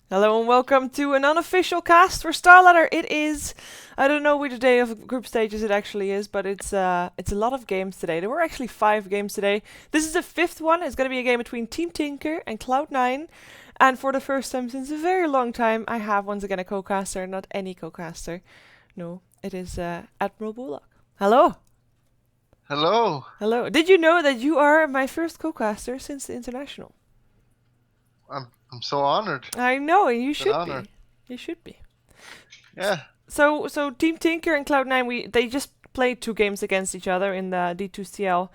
Hello and welcome to an unofficial cast for StarLadder. It is, I don't know which day of group stages it actually is, but it's a lot of games today. There were actually 5 games today. This is the 5th one. It's going to be a game between Team Tinker and Cloud9. And for the first time since a very long time, I have once again a co-caster, not any co-caster. No, it is AdmiralBulldog. Hello. Hello. Hello. Did you know that you are my first co-caster since the international? I'm so honored. I know, and you It's an should honor. be. You should be. Yeah. So Team Tinker and Cloud9, they just played 2 games against each other in the D2CL,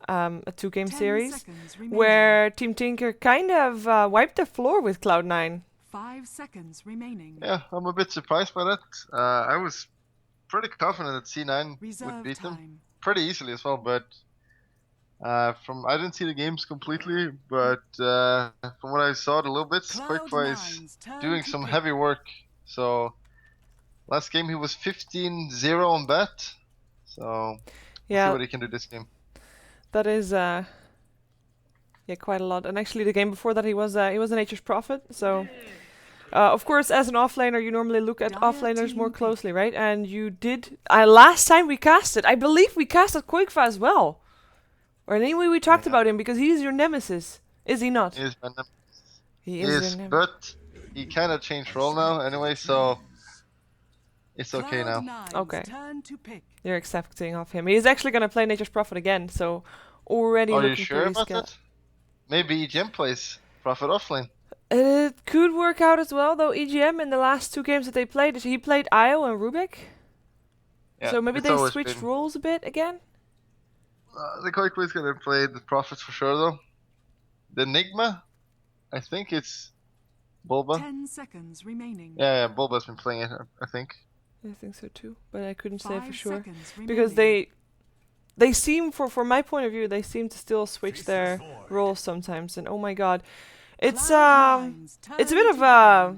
a 2-game series, where Team Tinker kind of wiped the floor with Cloud9. 5 seconds remaining. Yeah, I'm a bit surprised by that. I was pretty confident that C9 would Reserve beat them time. pretty easily as well, but I didn't see the games completely, but from what I saw a little bit, Quickfire is Cloud9's turn doing to some pick. heavy work. So last game he was 15-0 on bet. So we'll see Yeah, what he can do this game. that is quite a lot. And actually, the game before that, he was a Nature's Prophet. So of course, as an offlaner, you normally look at Dire offlaners more team pick. closely, right? And you did. Last time we casted, I believe we casted Quickfire as well. Or anyway, we talked Yeah. about him because he's your nemesis, is he not? He is my He He is is, your nemesis. but he kind of changed role now anyway, so it's okay now. Cloud9's Okay. turn to pick. You're accepting of him. He's actually going to play Nature's Prophet again, so already Are you looking sure pretty about scared. that? Maybe EGM plays Prophet offlane. It could work out as well, though. EGM in the last 2 games that they played, he played Io and Rubik. Yeah, So maybe it's they always switched been. roles a bit again. The Koikoi is gonna play the Prophets for sure though. The Enigma, I think it's Bulba. 10 seconds remaining. Yeah, Bulba's been playing it, I think. I think so too, but I couldn't say 5 for sure. seconds remaining. Because they seem, from my point of view, they seem to still switch their roles sometimes. And oh my god, it's Cloud9's it's a turn bit of to a,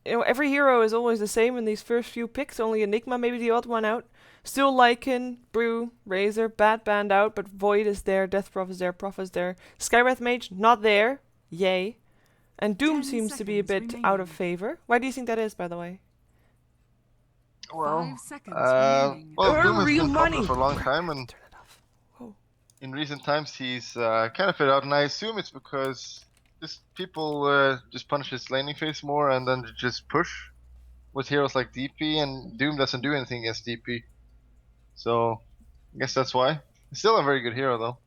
ban. every hero is always the same in these first few picks. Only Enigma, maybe the odd one out. Still Lycan, Brew, Razor, Bad Band out, but Void is there, Death Prof is there, Prof is there. Skywrath Mage, not there. Yay. And Doom 10 seems to be a bit seconds out of remaining. favor. Why do you think that is, by the way? Well, 5 seconds remaining. well, Doom has real been money! popular for a long time, and Turn it off. Whoa. in recent times he's kind of fed out, and I assume it's because just people just punish his laning phase more and then just push with heroes like DP, and Doom doesn't do anything against DP. So I guess that's why. He's still a very good hero though.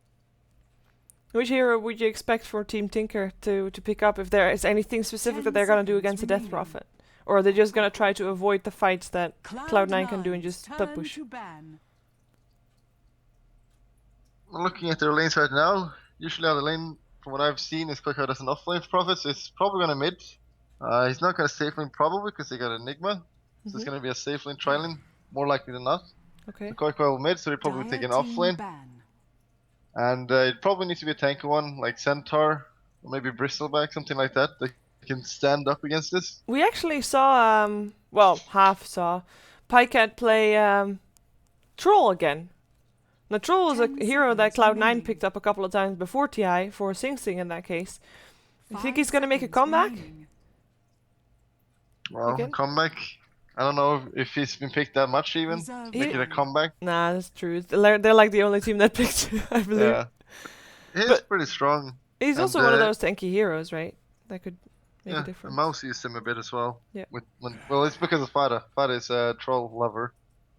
Which hero would you expect for Team Tinker to pick up if there is anything specific 10 that they're gonna do seconds against the Death remaining. Prophet? Or are they just gonna try to avoid the fights that Cloud9 can do and Cloud9's just split turn push? to ban. Looking at their lanes right now, usually on the lane, from what I've seen, is Quick Out as an offlane Prophet, so it's probably gonna mid. He's not gonna safe lane probably because they got Enigma, so it's Mhm. gonna be a safe lane tri lane, more likely than not. Okay. The Quick will mid, so they probably take an Dire team offlane, ban. and it probably needs to be a tanky one like Centaur or maybe Bristleback, something like that that can stand up against this. We actually saw, half saw, Pycat play Troll again. Now Troll was a 10 hero that seconds Cloud9 remaining. picked up a couple of times before TI for Sing Sing in that case. You think 5 he's gonna make a seconds comeback? remaining. Well, Again? comeback. I don't know if he's been picked that much even. Reserve Make it a time. comeback. Nah, that's true. They're like the only team that picked him, I believe. Yeah, he's But- pretty strong. He's And, also one of those tanky heroes, right? That could make a Yeah, difference. Mouse used him a bit as well. Yeah. Well, it's because of Fada. Fada is a troll lover.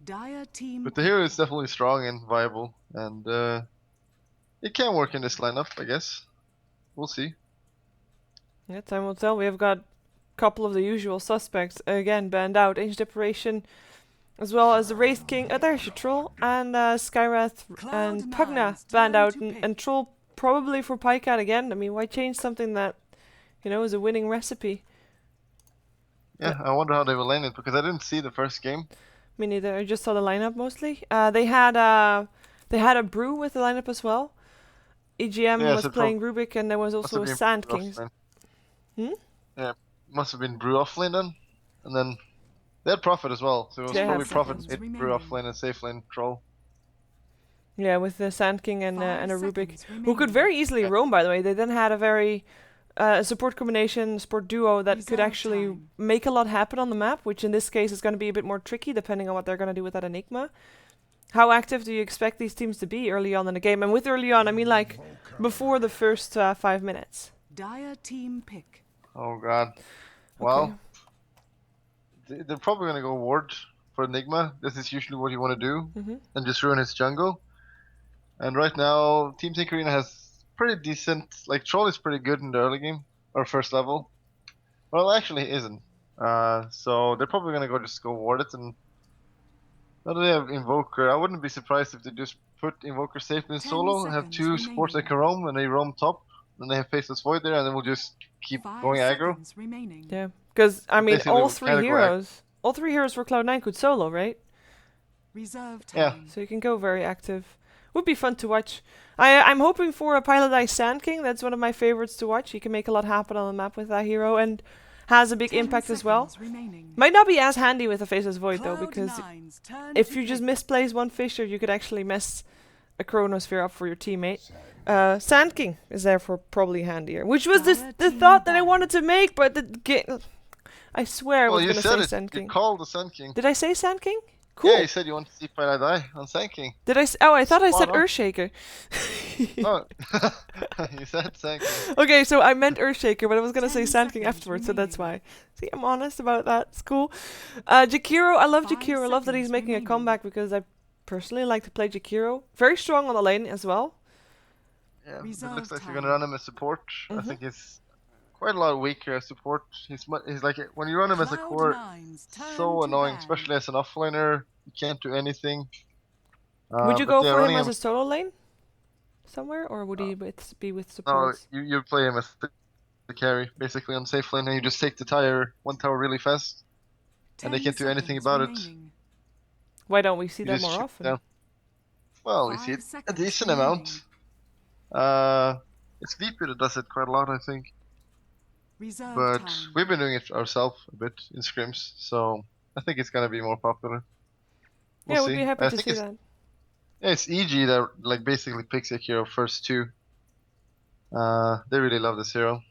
Dire team But the hero is definitely strong and viable, and it can work in this lineup, I guess. We'll see. Yeah, time will tell. We have got a couple of the usual suspects again banned out. Ancient Deprivation, as well as the Wraith King. There's your Troll. And Skyrath and Pugna Cloud9's banned turn out. to pick. And Troll probably for Pycat again. I mean, why change something that, is a winning recipe? Yeah, I wonder how they will lane it because I didn't see the first game. Me neither. I just saw the lineup mostly. They had a Brew with the lineup as well. EGM Yeah, was so playing Rubik, and there was Must also have a been Sand Brew King. offlane. Hmm? Yeah, must have been Brew offlane then, and then they had Prophet as well, so it was They had probably Prophet seconds mid, Brew remaining. offlane, and safe lane troll. Yeah, with the Sand King and 5 a Rubik, seconds who could remaining. very easily Yeah. roam. By the way, they then had a very a support combination, support duo that could Reserve actually time. make a lot happen on the map, which in this case is going to be a bit more tricky depending on what they're going to do with that Enigma. How active do you expect these teams to be early on in the game? And with early on, I mean like before the first 5 minutes. Dire team pick. Oh god. Well, they're probably gonna go ward for Enigma. This is usually what you want to do, Mm-hmm. and just ruin his jungle. And right now, Team Tinkerina has pretty decent. Like Troll is pretty good in the early game or first level. Well, actually, he isn't. So they're probably gonna just go ward it. And now that they have Invoker, I wouldn't be surprised if they just put Invoker safe in 10 solo and have seconds two supports that remaining. can roam, and they roam top. Then they have Faceless Void there, and then we'll just keep 5 going aggro. seconds remaining. Yeah, because I mean, Basically, all we'll three kinda go all three heroes for Cloud9 could solo, right? Reserve time. Yeah. So you can go very active. Would be fun to watch. I'm hoping for a Pilot Eye Sand King. That's one of my favorites to watch. He can make a lot happen on the map with that hero and has a big 10 impact as well. seconds remaining. Might not be as handy with a Faceless Void though, because Cloud9's turn if to you just pick. misplace one Fisher, you could actually mess a Chronosphere up for your teammate. Sand King is therefore probably handier, which was the Team thought that I ban. wanted to make, but I swear I Well, was you going to said say it. Sand You King. called the Sun King. Did I say Sand King? Cool. Yeah, you said you want to see Pilot Eye on Sun King. Did I? Oh, I thought I said Spot on. Earthshaker. Oh, you said Sun King. Okay, so I meant Earthshaker, but I was gonna say 10 Sand King seconds afterwards, so that's why. remaining. See, I'm honest about that. It's cool. Jakiro, I love 5 Jakiro. I love that he's seconds making a remaining. comeback because I personally like to play Jakiro. Very strong on the lane as well. Yeah, it Reserve looks like time. you're gonna run him as support. I Mhm. think he's quite a lot weaker as support. He's like when you run him as a core, Cloud9's turn so to annoying, ban. especially as an offlaner. You can't do anything. Would you But go yeah, for him running as a solo lane somewhere, or would he be with No, supports? you play him as the carry, basically on safe lane, and you just take the one tower really fast, and they 10 can't do anything seconds about it. remaining. Why don't we see You that just more shoot often? down. Well, we 5 see it a seconds decent remaining. amount. It's VP that does it quite a lot, I think. Reserve But time. we've been doing it ourselves a bit in scrims, so I think it's gonna be more popular. We'll Yeah, see. we'd be happy I to think see it's, that. yeah, it's EG that like basically picks Akira first two. They really love this hero,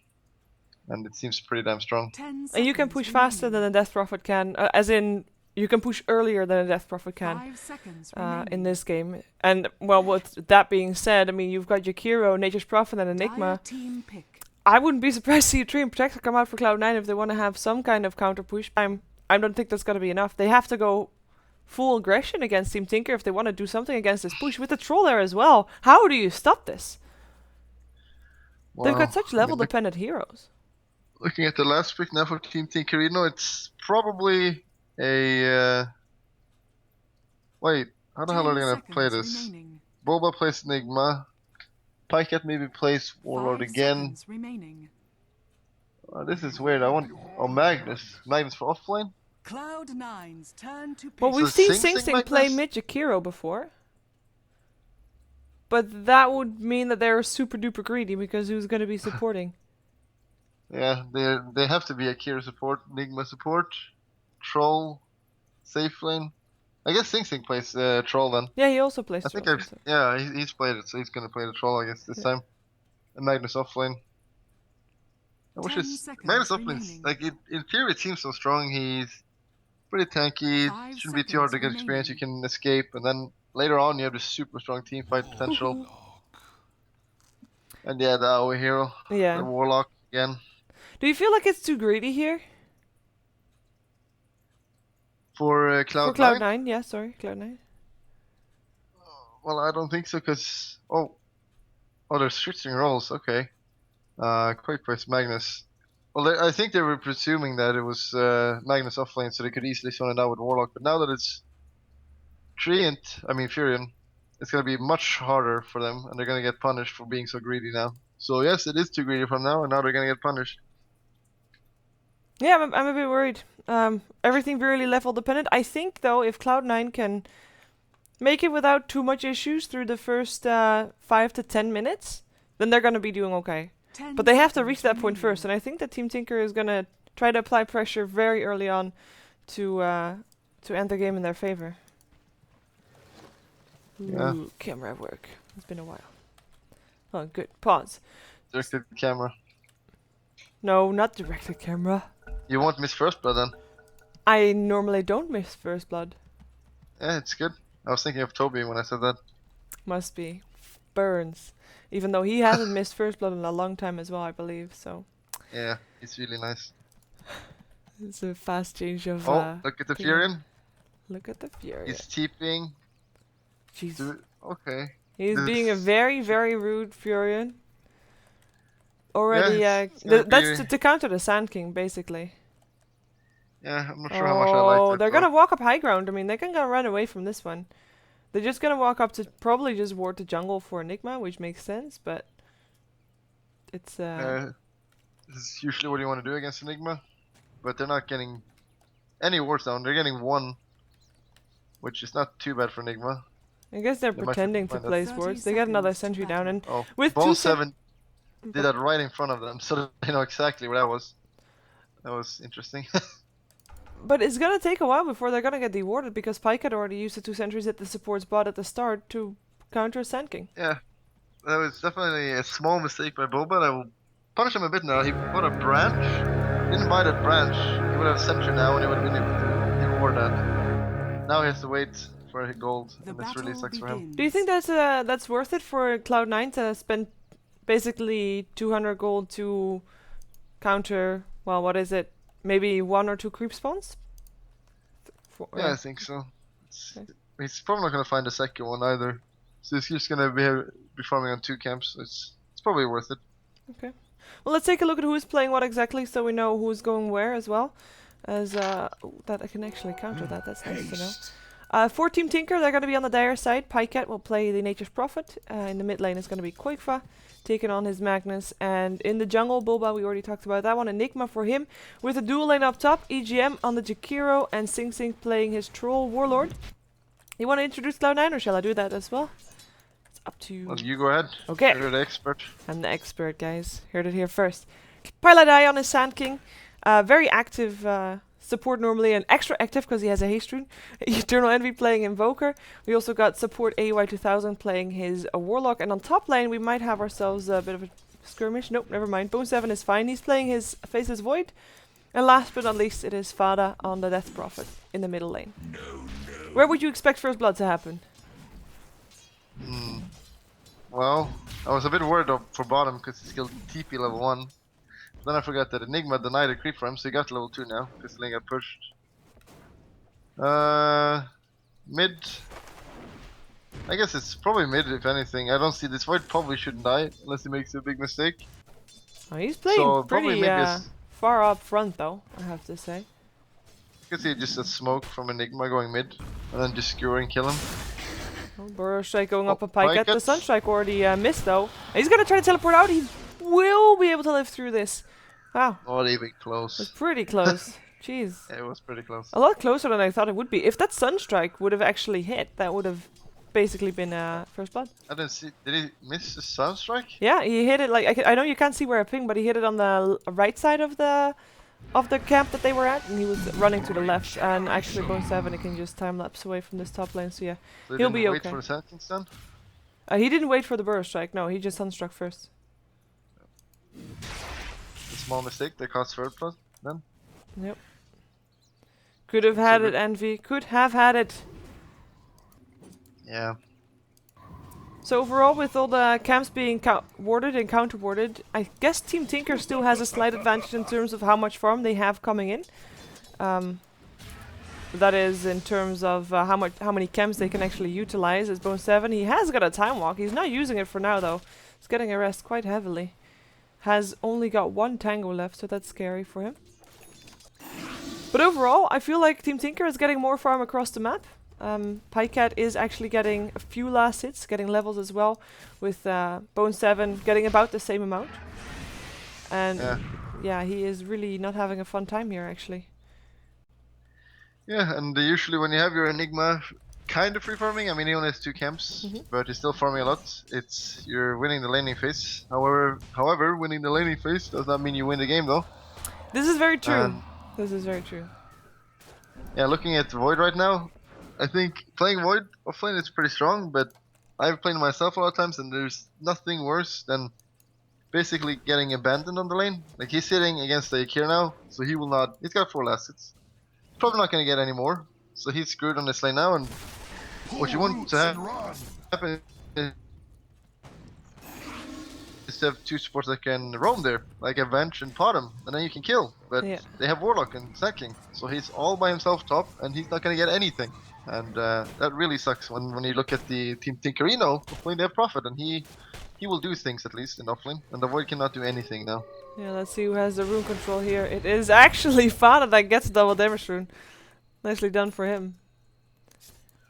and it seems pretty damn strong. 10 And you can seconds push faster than remaining. a Death Prophet can, as in you can push earlier than a Death Prophet can. 5 seconds In remaining. this game. And, well, with that being said, I mean, you've got Jakiro, Nature's Prophet, and Dire Enigma. team pick. I wouldn't be surprised to see a Tree and Protector come out for Cloud9 if they want to have some kind of counter push. I don't think that's going to be enough. They have to go full aggression against Team Tinker if they want to do something against this push, with the Troll there as well. How do you stop this? They've got such I mean, level-dependent heroes. looking at the last pick now for Team Tinkerino, it's probably a. Wait, how the hell are 10 they gonna play seconds this? remaining. Boba plays Enigma. Pycat maybe plays Warlord 5 again. seconds remaining. This is weird. I want. Oh, Magnus. Magnus for offlane? Cloud9's turn to pick. Well, we've So seen Sing Sing Sing Sing like play this? mid Jakiro before. But that would mean that they're super duper greedy because who's going to be supporting? Yeah, they have to be Akira support, Enigma support, Troll, safe lane. I guess Sing Sing plays Troll then. Yeah, he also plays I think Troll, I've so- yeah he's played it, so he's gonna play the Troll I guess this Yeah. time. And Magnus offlane. Which 10 is seconds Magnus offlane's remaining. like in theory it seems so strong. He's pretty tanky. 5 Shouldn't be too hard to get seconds experience. You remaining. can escape, and then later on you have this super strong team fight potential. And yeah, the AoE hero, Yeah. the Warlock again. Do you feel like it's too greedy here? For For Cloud9? Cloud9, yeah, sorry, Cloud9. Well, I don't think so, because... Oh, they're switching roles, okay. Quick place, Magnus. Well, I think they were presuming that it was Magnus offlane, so they could easily zone it out with Warlock, but now that it's Furion, it's going to be much harder for them, and they're going to get punished for being so greedy now. So yes, it is too greedy from now, and now they're going to get punished. Yeah, I'm a bit worried. Everything really level dependent. I think, though, if Cloud9 can make it without too much issues through the first 5 to 10 minutes, then they're going to be doing okay. 10 But they have to seconds reach that point remaining. first, and I think that Team Tinker is going to try to apply pressure very early on to end the game in their favor. Yeah. Ooh, camera work. It's been a while. Oh, good. Pause. Directed camera. No, not directed camera. You won't miss first blood then. I normally don't miss first blood. Yeah, it's good. I was thinking of Toby when I said that. Must be. Burns. Even though he hasn't missed first blood in a long time as well, I believe, so. Yeah, it's really nice. It's a fast change of Look at the thing. Furion. Look at the Fury. He's TPing. Jeez. Okay. He's This- being a very, very rude Furion. Already, it's gonna that's be- to counter the Sand King, basically. Yeah, I'm not sure how much I like that. They're though. gonna walk up high ground. I mean, they can go run away from this one. They're just gonna walk up to probably just ward the jungle for Enigma, which makes sense, but it's This is usually what you want to do against Enigma, but they're not getting any wards down. They're getting one, which is not too bad for Enigma. I guess they're They might pretending to find that. place 30 wards. They get another seconds sentry to down, and Oh, with Bone two 7 did that right in front of them, so they know exactly where that was. That was interesting. but it's gonna take a while before they're gonna get dewarded because Pyke had already used the 2 sentries at the support spot at the start to counter Sand King. Yeah, that was definitely a small mistake by Boba. I will punish him a bit now. He bought a branch. Didn't buy that branch. He would have sentry now, and he would have been able to reward that. Now he has to wait for a gold, The and this really battle sucks for him. begins. Do you think that's worth it for Cloud9 to spend basically 200 gold to counter? Well, what is it? Maybe 1 or 2 creep spawns? Yeah, I think so. Okay. He's probably not gonna find a second one either. So he's just gonna be farming on 2 camps. It's probably worth it. Well, let's take a look at who's playing what exactly, so we know who's going where as well. As ooh, that I can actually counter that. That's nice to know. For Team Tinker, they're going to be on the dire side. Pyket will play the Nature's Prophet. In the mid lane is going to be Koikfa, taking on his Magnus. And in the jungle, Bulba, we already talked about that one. Enigma for him, with a dual lane up top. EGM on the Jakiro, and Sing Sing playing his Troll Warlord. You want to introduce Cloud9, or shall I do that as well? It's up to you. Well, you go ahead. Okay. You're the expert. I'm the expert, guys. Heard it here first. Paladai on his Sand King. Very active support normally, and extra active because he has a haste rune. Eternal Envy playing Invoker. We also got support AY2000 playing his Warlock. And on top lane, we might have ourselves a bit of a skirmish. Nope, never mind. Bone 7 is fine. He's playing his Faceless Void. And last but not least, it is Fada on the Death Prophet in the middle lane. Where would you expect First Blood to happen? Well, I was a bit worried for bottom because he's still TP level 1. Then I forgot that Enigma denied a creep for him, so he got level 2 now because the lane got pushed. Mid. I guess it's probably mid if anything. I don't see this Void probably shouldn't die unless he makes a big mistake. Oh, he's playing So probably pretty maybe far up front, though, I have to say. I could see just a smoke from Enigma going mid and then just skewer and kill him. Oh, Burrow Strike going up Oh, a Pike at the Pyket. Sunstrike already missed though. And he's gonna try to teleport out. He will be able to live through this. Wow, Not even it's close. pretty close. Jeez, Yeah, it was pretty close. a lot closer than I thought it would be. If that Sunstrike would have actually hit, that would have basically been First Blood. I didn't see. Did he miss the Sunstrike? Yeah, he hit it like I know you can't see where I pinged, but he hit it on the right side of the camp that they were at, and he was running to the left. And actually, Bone 7 can just time lapse away from this top lane. So yeah, So He'll didn't be wait okay. for the Sand Kings then? he didn't wait for the Burrow Strike. No, he just Sunstruck first. A small mistake that cost third plus then. Yep. Could have had So it, Envy. Could have had it. Yeah. So overall, with all the camps being warded and counter-warded, I guess Team Tinker still has a slight advantage in terms of how much farm they have coming in. That is in terms of how many camps they can actually utilize. As Bone 7, he has got a time walk. He's not using it for now though. He's getting harassed quite heavily. Has only got 1 tango left, so that's scary for him. But overall, I feel like Team Tinker is getting more farm across the map. Pycat is actually getting a few last hits, getting levels as well, with Bone 7 getting about the same amount. And yeah, he is really not having a fun time here actually. Yeah, and usually when you have your Enigma kind of free farming, I mean he only has 2 camps, but he's still farming a lot. You're winning the laning phase. However, winning the laning phase does not mean you win the game though. This is very true. And This is very true. yeah, looking at Void right now, I think playing Void offlane is pretty strong, but I've played myself a lot of times and there's nothing worse than basically getting abandoned on the lane. Like he's sitting against the Akira now, so he will not. He's got 4 last hits. Probably not gonna get any more, so he's screwed on this lane now. And what you want to happen is to have 2 supports that can roam there, like Avenge and Potom, and then you can kill. But Yeah. they have Warlock and Sacking, so he's all by himself top, and he's not gonna get anything. And that really sucks when you look at the Team Tinkerino playing their Prophet, and he will do things at least in offlane, and the Void cannot do anything now. Yeah, let's see who has the rune control here. It is actually Fada that gets the double damage rune. Nicely done for him.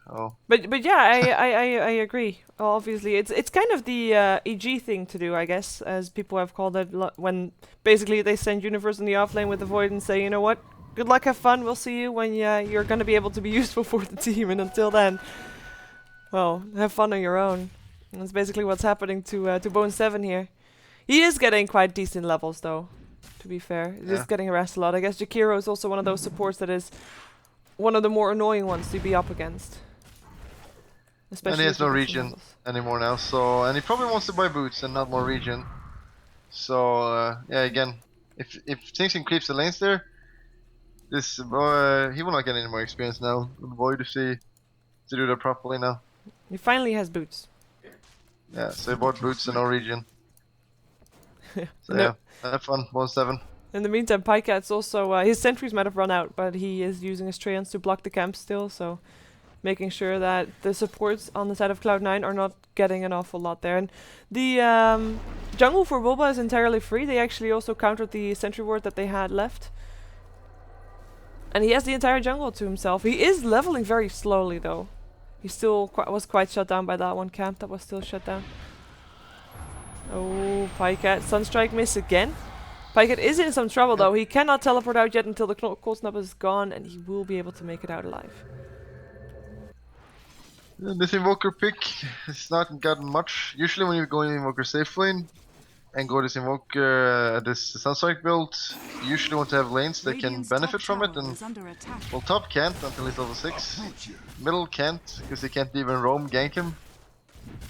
Oh. But yeah, I agree. Obviously, it's kind of the EG thing to do, I guess, as people have called it, when basically they send Universe in the offlane with the Void and say, you know what, good luck, have fun, we'll see you when you're gonna be able to be useful for the team, and until then, well, have fun on your own. And that's basically what's happening to Bone 7 here. He is getting quite decent levels, though, to be fair. He's just getting harassed a lot. I guess Jakiro is also one of those supports that is one of the more annoying ones to be up against. And he has no regen anymore now, so, and he probably wants to buy boots and not more regen. So yeah, again, if Tinkston creeps the lanes there, this he will not get any more experience now. Void to see to do that properly now. He finally has boots. Yeah, so he bought boots and no regen. So No. yeah, have fun, 1-7. In the meantime, Pycat's also his sentries might have run out, but he is using his Treants to block the camp still, so making sure that the supports on the side of Cloud9 are not getting an awful lot there. And the jungle for Bulba is entirely free. They actually also countered the sentry ward that they had left. And he has the entire jungle to himself. He is leveling very slowly though. He still was quite shut down by that one camp that was still shut down. Oh, Pycat. Sunstrike miss again. Pycat is in some trouble though. He cannot teleport out yet until the cold snap is gone, and he will be able to make it out alive. This Invoker pick has not gotten much. Usually when you go in Invoker safe lane and go this Invoker, this Sunstrike build, you usually want to have lanes that can benefit from it, and well, top can't until he's level 6. Middle can't, because he can't even roam gank him.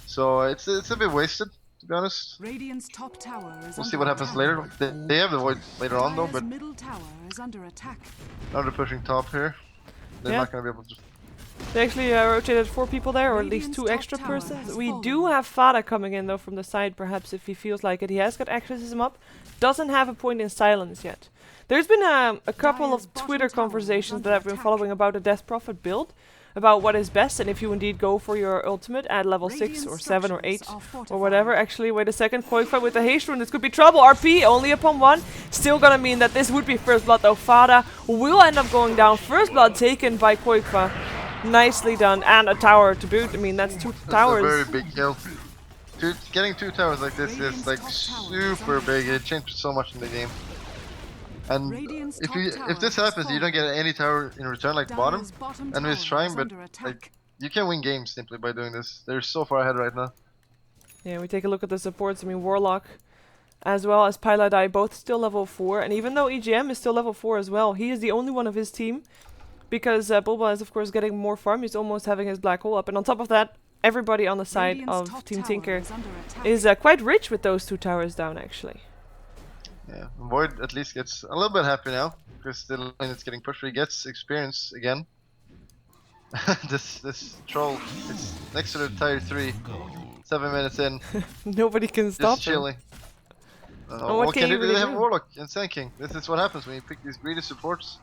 So it's a bit wasted, to be honest. Radiant's top tower is We'll see what happens later. They have the Void later on though, but middle tower is under attack. now they're pushing top here. They're not going to be able to. They actually rotated 4 people there, or at least 2 extra persons. We do have Fada coming in though from the side, perhaps if he feels like it. He has got exorcism up, doesn't have a point in silence yet. There's been a couple of Twitter conversations that I've been following about a Death Prophet build, about what is best, and if you indeed go for your ultimate at level 6 or 7 or 8 or whatever. Actually, wait a second, Koifa with the haste rune, this could be trouble. RP only upon 1, still gonna mean that this would be first blood though. Fada will end up going down. First blood taken by Koifa. Nicely done, and a tower to boot. I mean, that's 2 towers. That's a very big kill. Getting 2 towers like this is like super big. It changed so much in the game. And if this happens, you don't get any tower in return, like bottom. And he's trying, but like you can win games simply by doing this. They're so far ahead right now. Yeah, we take a look at the supports. I mean, Warlock as well as Pyladai both still level 4, and even though EGM is still level 4 as well, he is the only one of his team. Because Bulba is of course getting more farm, he's almost having his black hole up, and on top of that, everybody on the side of Team Tinker is quite rich with those 2 towers down actually. Yeah, Void at least gets a little bit happy now, because the lane is getting pushed, he gets experience again. this troll is next to the tier 3, 7 minutes in. Nobody can stop just chilling. What can you they really have do? Warlock and Sand King. This is what happens when you pick these greedy supports.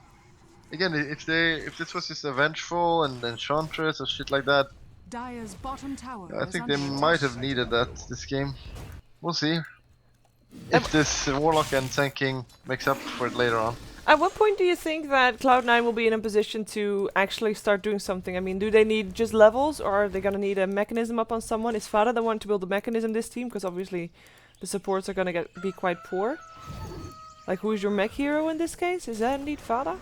Again, if this was just a Vengeful and Enchantress or shit like that, Dire's bottom tower I think they might have needed that this game. We'll see if this Warlock and Sand King makes up for it later on. At what point do you think that Cloud9 will be in a position to actually start doing something? I mean, do they need just levels, or are they gonna need a mechanism up on someone? Is Fada the one to build a mechanism this team? Because obviously the supports are gonna be quite poor. Like, who's your mech hero in this case? Is that indeed Fada?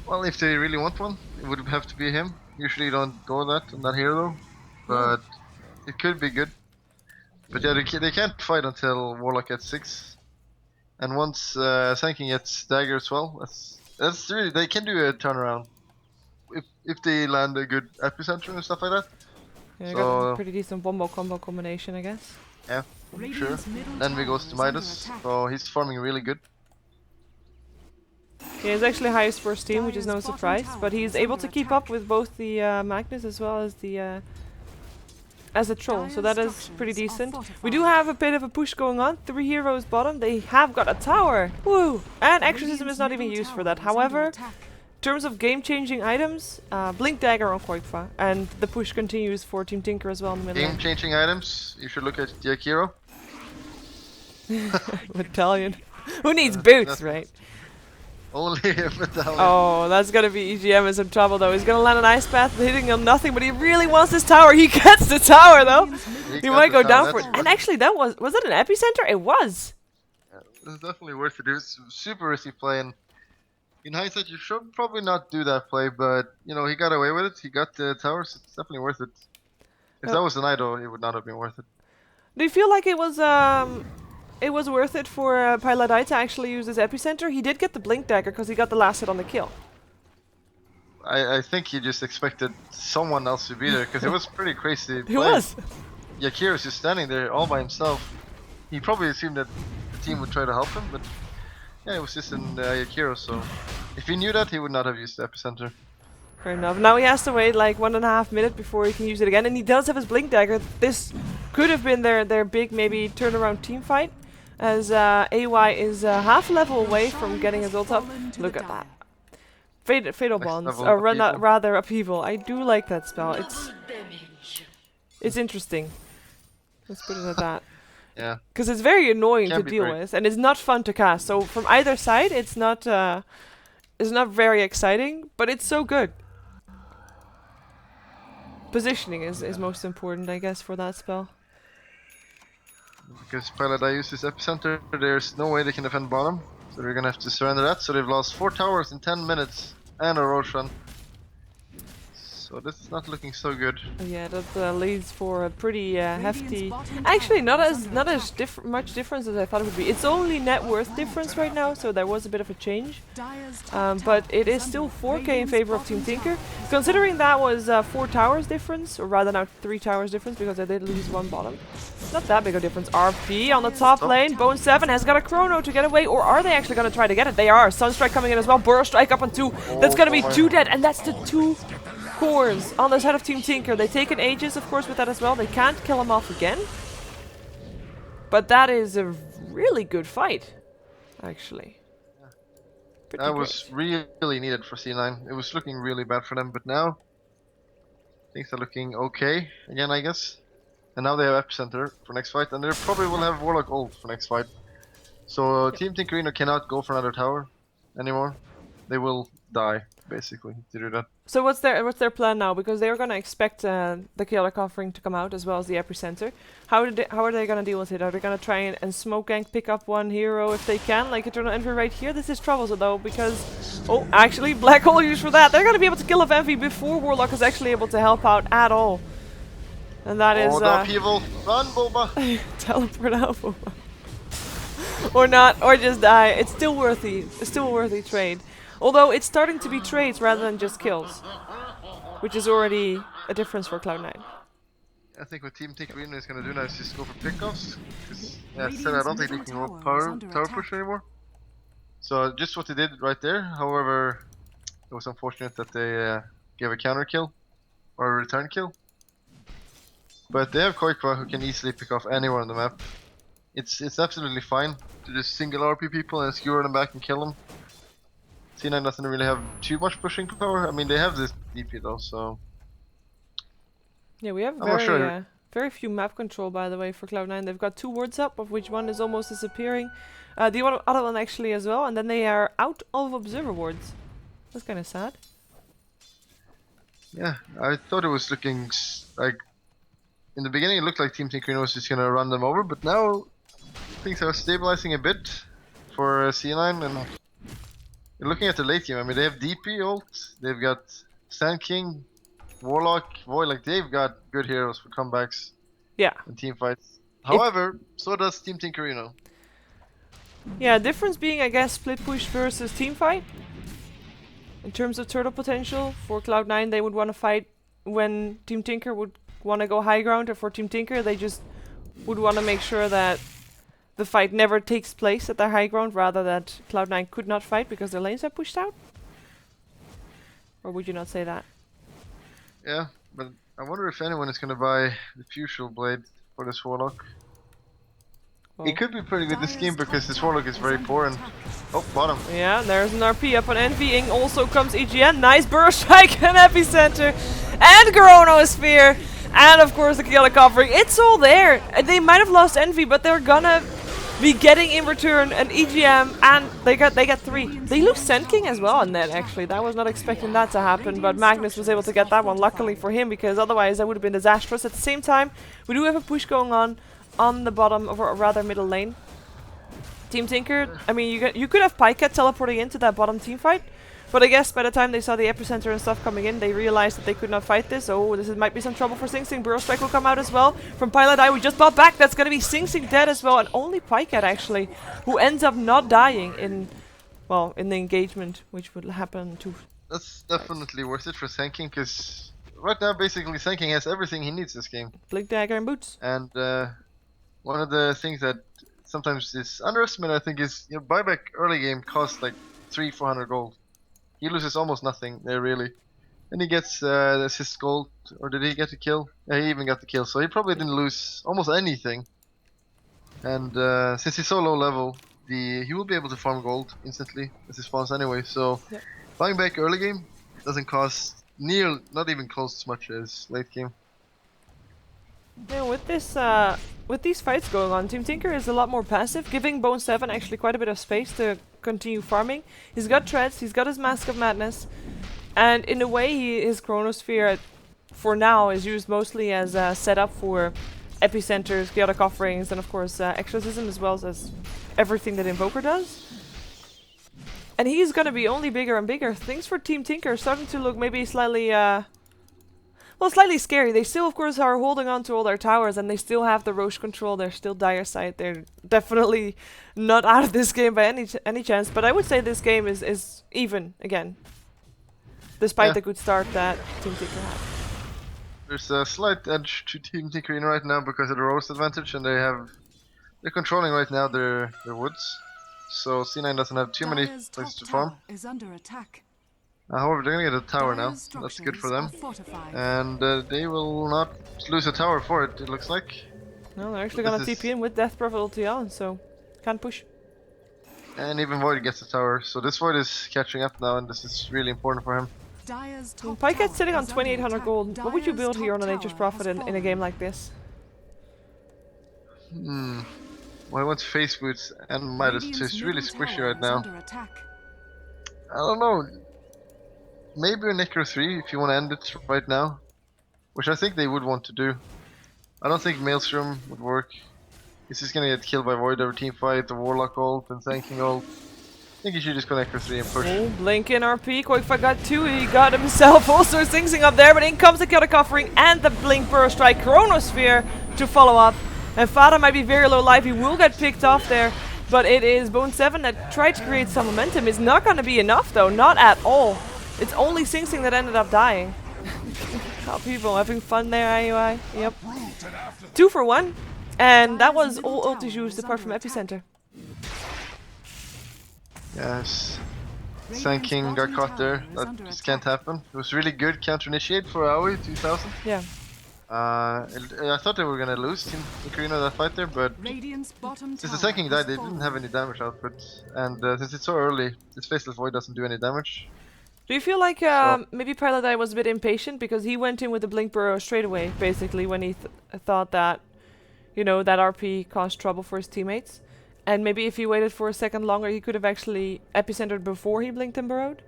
Well, if they really want one, it would have to be him. Usually you don't go that on that hero, but it could be good. But yeah, they can't fight until Warlock gets 6, and once Sand King gets dagger as well, that's really, they can do a turnaround if they land a good epicenter and stuff like that. Yeah, So, got a pretty decent Wombo combo combination, I guess. Yeah, Sure. Radiant's middle Then we tower goes to is under Midas. attack. So he's farming really good. Yeah, he's actually highest first team, which is no Dire's bottom surprise. tower But he's is able under to keep attack. up with both the Magnus as well as the troll. So Dire's that is pretty structures are decent. We do fortified. have a bit of a push going on. 3 heroes bottom. They have got a tower. Woo! And exorcism is Radiant's not even middle used for tower that. is under However, attack. in terms of game-changing items, Blink Dagger on Koikfa, and the push continues for Team Tinker as well in the middle. Game changing items. You should look at the Akiro. Battalion. Who needs That's- boots, right? Only a battalion. Oh, that's gonna be EGM is in trouble though. He's gonna land an ice path hitting on nothing, but he really wants this tower. He gets the tower though. Radiant's middle He got might the go tower, down for that's it. And actually, that was that an epicenter? It was. This is definitely worth it. It's super risky play, and in hindsight, you should probably not do that play. But you know, he got away with it. He got the towers. It's definitely worth it. If that was an idol, it would not have been worth it. Do you feel like it was worth it for Piladai to actually use his epicenter? He did get the blink dagger because he got the last hit on the kill. I think he just expected someone else to be there because it was pretty crazy. He play. was. Yakira's just standing there all by himself. He probably assumed that the team would try to help him, but yeah, it was just in Yakira. So if he knew that, he would not have used the epicenter. Fair enough. Now he has to wait like 1.5 minutes before he can use it again, and he does have his blink dagger. This could have been their big maybe turnaround team fight, as AY is half a level away from getting his ult up. Look at that. Fatal Next bonds, level or upheaval. rather upheaval. I do like that spell. It's interesting. Let's put it at that. Yeah. Because it's very annoying Can to be deal very- with, and it's not fun to cast. So from either side, it's not very exciting, but it's so good. Positioning is most important, I guess, for that spell. Because Paladai uses epicenter, there's no way they can defend bottom. So they're gonna have to surrender that. So they've lost 4 towers in 10 minutes and a Roshan. So this is not looking so good. Yeah, that leads for a pretty hefty. bottom Actually, tower not is as under much difference as I thought it would be. It's only net worth difference right now, so there was a bit of a change. Dire's top But tower it is under still attack. 4k in Radiant's favor of Team bottom Tinker. tower is Considering that was 4 towers difference, or rather now 3 towers difference because I did lose 1 bottom. Not that big a difference. RP on the top lane. Bone 7 has got a chrono to get away, or are they actually going to try to get it? They are. Sunstrike coming in as well. Burrow Strike up on 2. That's going to be boy. 2 dead, and that's the 2 cores on the side of Team Tinker. They take an Aegis, of course, with that as well. They can't kill him off again. But that is a really good fight, actually. Pretty That great. was really needed for C9. It was looking really bad for them, but now things are looking okay again, I guess. And now they have epicenter for next fight, and they probably will have Warlock ult for next fight. So Team Tinkerino cannot go for another tower anymore. They will die basically to do that. So what's their plan now? Because they're gonna expect the Killer Offering to come out as well as the epicenter. How are they gonna deal with it? Are they gonna try and smoke gank, pick up one hero if they can, like Eternal Envy right here? This is troublesome though, because actually Black Hole used for that. They're gonna be able to kill off Envy before Warlock is actually able to help out at all. And that is the upheaval! Run, Boba! teleport out. Or not, or just die. It's still worthy. It's still a worthy trade. Although it's starting to be trades rather than just kills, which is already a difference for Cloud9. I think what Team Tinkerino is gonna do now is just go for pickoffs. Because, yeah, Radiant's I don't think they middle can go tower is power under tower attack. push anymore. So just what they did right there. However, it was unfortunate that they gave a counter kill or a return kill. But they have Koikwa who can easily pick off anywhere on the map. It's absolutely fine to just single RP people and skewer them back and kill them. C9 doesn't really have too much pushing power. I mean, they have this DP though, so Yeah, we have I'm not sure. very few map control, by the way, for Cloud9. They've got 2 wards up, of which one is almost disappearing. The other one actually as well, and then they are out of observer wards. That's kind of sad. yeah, I thought it was looking like in the beginning it looked like Team Tinkerino was just gonna run them over, but now things are stabilizing a bit for C9 and looking at the late game. I mean, they have DP ult, they've got Sand King, Warlock, Void, like they've got good heroes for comebacks Yeah. and team fights. However, so does Team Tinkerino. Yeah, difference being, I guess, split push versus team fight. In terms of turtle potential, for Cloud9 they would want to fight when Team Tinker would want to go high ground, and for Team Tinker they just would want to make sure that the fight never takes place at their high ground, rather that Cloud9 could not fight because their lanes are pushed out? Or would you not say that? Yeah, but I wonder if anyone is gonna buy the Fusional Blade for this Warlock. Well, It could be pretty good this game because this Warlock is very poor and... Oh, bottom. yeah, there's an RP up on Envying. Also comes EGN. Nice burrow strike and epicenter. And Chronosphere. And of course the chaotic offering. It's all there. They might have lost Envy, but they're gonna be getting in return an EGM, and they get 3. They lose Sand King as well on that, actually. I was not expecting that to happen, but Magnus was able to get that one, luckily for him, because otherwise that would have been disastrous. At the same time, we do have a push going on the bottom, or rather middle lane. Team Tinker, I mean, you could have Pycat teleporting into that bottom team fight, but I guess by the time they saw the epicenter and stuff coming in, they realized that they could not fight this. Oh, might be some trouble for Sing Sing. Burrow Strike will come out as well from Pilot Eye. We just bought back. That's going to be Sing Sing dead as well, and only Pycat actually, who ends up not dying in the engagement, which would happen to. That's definitely worth it for Sanking, because right now basically Sanking has everything he needs this game. Blink Dagger and boots. And one of the things that sometimes is underestimated, I think, is buyback early game costs like 300-400 gold. He loses almost nothing there, really. And he gets the assist gold, or did he get the kill? Yeah, he even got the kill, so he probably didn't lose almost anything. And since he's so low level, he will be able to farm gold instantly as he spawns anyway. So buying back early game doesn't cost not even close as much as late game. Yeah, with these fights going on, Team Tinker is a lot more passive, giving Bone 7 actually quite a bit of space to continue farming. He's got treads, he's got his Mask of Madness, and in a way his Chronosphere for now is used mostly as a setup for epicenters, chaotic offerings, and of course exorcism, as well as everything that Invoker does. And he's gonna be only bigger and bigger. Things for Team Tinker are starting to look maybe slightly slightly scary. They still, of course, are holding on to all their towers, and they still have the Roche control. They're still dire sight. They're definitely not out of this game by any chance. But I would say this game is even again, despite the good start that Team Tinker had. There's a slight edge to Team Tinker right now because of the Rose advantage, and they're controlling right now their woods. So C9 doesn't have too many places to farm. Is under attack. However, they're gonna get a tower now. That's good for them. And they will not lose a tower for it, it looks like. No, they're actually gonna TP in with Death Prophet ulti on, so can't push. And even Void gets the tower, so this Void is catching up now, and this is really important for him. Pycat's sitting on 2800 gold. What would you build here on a Nature's Prophet in a game like this? Well, he wants face boots and Midas, so it's really squishy right now. I don't know. Maybe a Necro 3 if you want to end it right now, which I think they would want to do. I don't think Maelstrom would work. He's just gonna get killed by Void every team fight, the Warlock ult and Thanking ult. I think you should just go Necro 3 and push. Oh, Blink in RP, Quickfire got 2, he got himself also Sing Sing up there, but in comes the Chaotic Offering and the Blink Burrow Strike Chronosphere to follow up. And Fada might be very low life, he will get picked off there, but it is Bone 7 that tried to create some momentum. It's not gonna be enough though, not at all. It's only Sing Sing that ended up dying. How people having fun there, IUI. Yep. 2 for 1. And that was all ultis used apart from Epicenter. Yes. Thanking got caught there. That just can't happen. It was really good counter initiate for Aoi 2000. Yeah. I thought they were gonna lose Team Tinkerino that fight there, but since the Thanking died, they didn't have any damage output. And since it's so early, this Faceless Void doesn't do any damage. Do you feel like maybe Paladai was a bit impatient because he went in with the Blink Burrow straight away, basically, when he thought that, you know, that RP caused trouble for his teammates? And maybe if he waited for a second longer, he could have actually epicentered before he blinked and burrowed?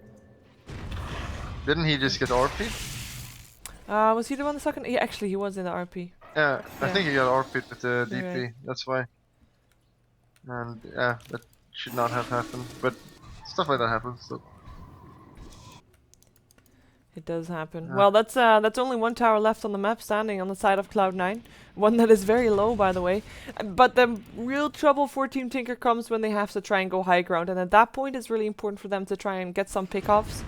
Didn't he just get RP? Was he the one the second? Yeah, actually, he was in the RP. Yeah, I think he got RP with the DP, right. That's why. And yeah, that should not have happened, but stuff like that happens, so. It does happen. Well, that's only one tower left on the map standing on the side of Cloud9. One that is very low, by the way. But the real trouble for Team Tinker comes when they have to try and go high ground. And at that point, it's really important for them to try and get some pickoffs,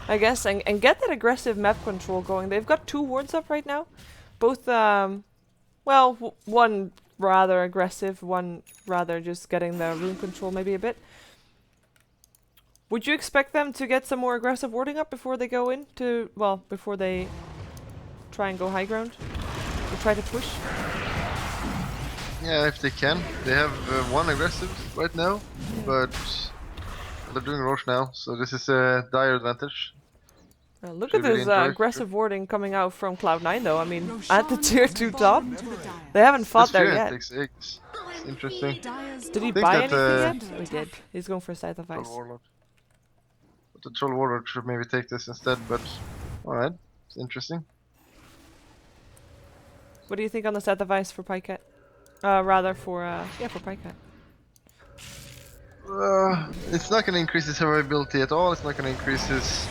I guess, and get that aggressive map control going. They've got 2 wards up right now. Both, well, one rather aggressive, one rather just getting the rune control maybe a bit. Would you expect them to get some more aggressive warding up before they go in to, well, before they try and go high ground? Or try to push? Yeah, if they can. They have one aggressive right now, but they're doing Roche now, so this is a dire advantage. Look Should at really this enjoy it. aggressive warding coming out from Cloud9 though. I mean, Roshan at the tier has 2 top, fallen to the dire. they haven't fought This there Fear yet. takes eggs. It's interesting. Dire's Did he top buy that, anything yet? under Oh, he attack. did. He's going for a Scythe of Troll Ice. Warlord. But the Troll Warlord should maybe take this instead, but alright. It's interesting. What do you think on the Scythe of Ice for Pycat? Rather for, yeah, for Pycat. It's not gonna increase his survivability at all, it's not gonna increase his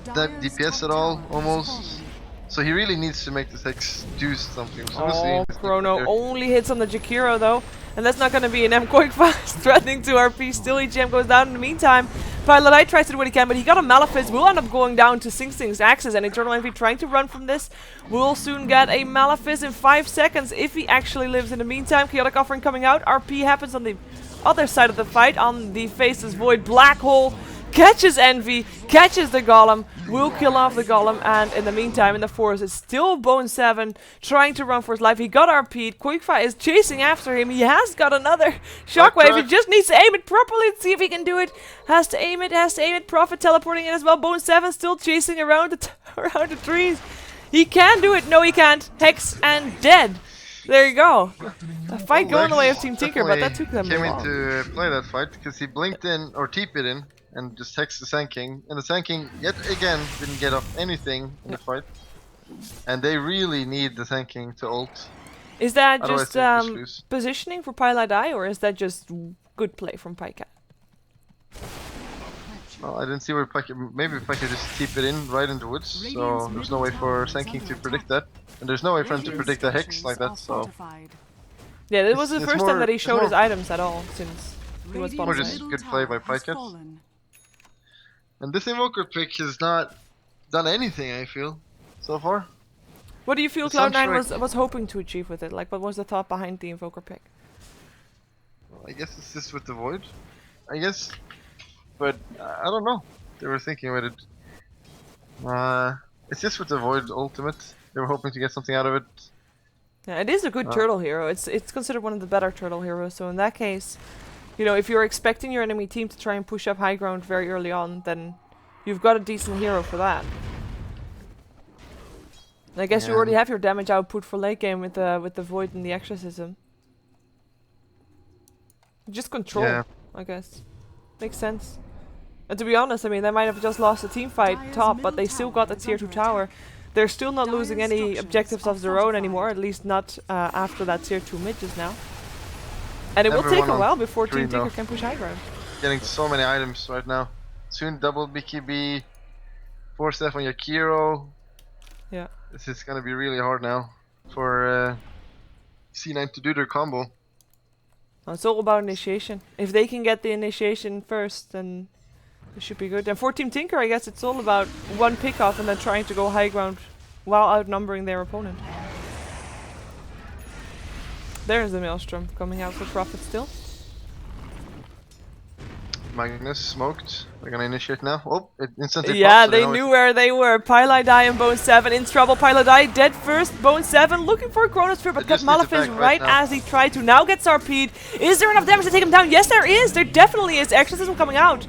Dire's DPS top at all, tower has almost. fallen. So he really needs to make this Hex do something. So we'll see. Oh, It's Chrono there. only hits on the Jakiro though. And that's not going to be an M quick fast, threatening to RP. Still, EGM goes down in the meantime. Pilot tries to do what he can, but he got a Malefice. Will end up going down to Sing Sing's Axis. And Eternal Envy trying to run from this. Will soon get a Malefice in 5 seconds if he actually lives in the meantime. Chaotic Offering coming out. RP happens on the other side of the fight. On the Faceless Void. Black Hole catches Envy, catches the Golem, will kill off the Golem, and in the meantime, in the forest, it's still Bone7 trying to run for his life. He got RP'd, Quickfire is chasing after him, he has got another Shockwave, he just needs to aim it properly to see if he can do it. Has to aim it, Prophet teleporting in as well, Bone7 still chasing around around the trees. He can do it, no he can't, Hex and dead. There you go. A fight going the way of Team Tinker, but that took them came long. into play that fight because he blinked in or TP'd in and just hexed the Sand King. And the Sand King yet again didn't get up anything in the fight. And they really need the Sand King to ult. Is that Otherwise just they just lose. positioning for Pilot or is that just good play from Pycat? Well, I didn't see where Pyke. Maybe Pyke just TP'd in right in the woods. So there's no way for Sand King to predict that. And there's no way for him to predict a hex like that. So Yeah, this was the It's first more- time that he it's showed his more- items at all since he was More bottom just lane. good play by Pycat. And this Invoker pick has not done anything, I feel, so far. What do you feel the Cloud9 Sunstrike- was hoping to achieve with it? Like, what was the thought behind the Invoker pick? Well, I guess it's just with the Void. I guess. But I don't know. They were thinking with it. It's just with the Void Ultimate. They were hoping to get something out of it. Yeah, it is a good turtle hero. It's considered one of the better turtle heroes. So in that case, you know, if you're expecting your enemy team to try and push up high ground very early on, then you've got a decent hero for that. And I guess you Yeah. already have your damage output for late game with the Void and the Exorcism. Just control, Yeah. I guess. Makes sense. And to be honest, I mean, they might have just lost a team fight Dire's top, but middle they still tower got the is tier 2 under tower. attack. They're still not losing Dire's any structures objectives are of their own anymore, fortified. at least not after that tier 2 mid just now. And it will take Everyone a on while before three Team Tinker now. can push high ground. Getting so many items right now. Soon double BKB. 4 step on your Kiro. Yeah. This is gonna be really hard now for C9 to do their combo. Well, it's all about initiation. If they can get the initiation first, then it should be good. And for Team Tinker, I guess it's all about one pick off and then trying to go high ground while outnumbering their opponent. There's the Maelstrom coming out for Prophet still. Magnus smoked. They're gonna initiate now. Oh, it instantly Yeah, popped, so they know knew it's- where they were. Pilot and Bone7 in trouble. Pilot dead first. Bone7 looking for a Chronosphere, but They got just need to Malefice back right right now. as he tried to. Now gets RP'd. Is there enough damage to take him down? Yes, there is. There definitely is. Exorcism coming out.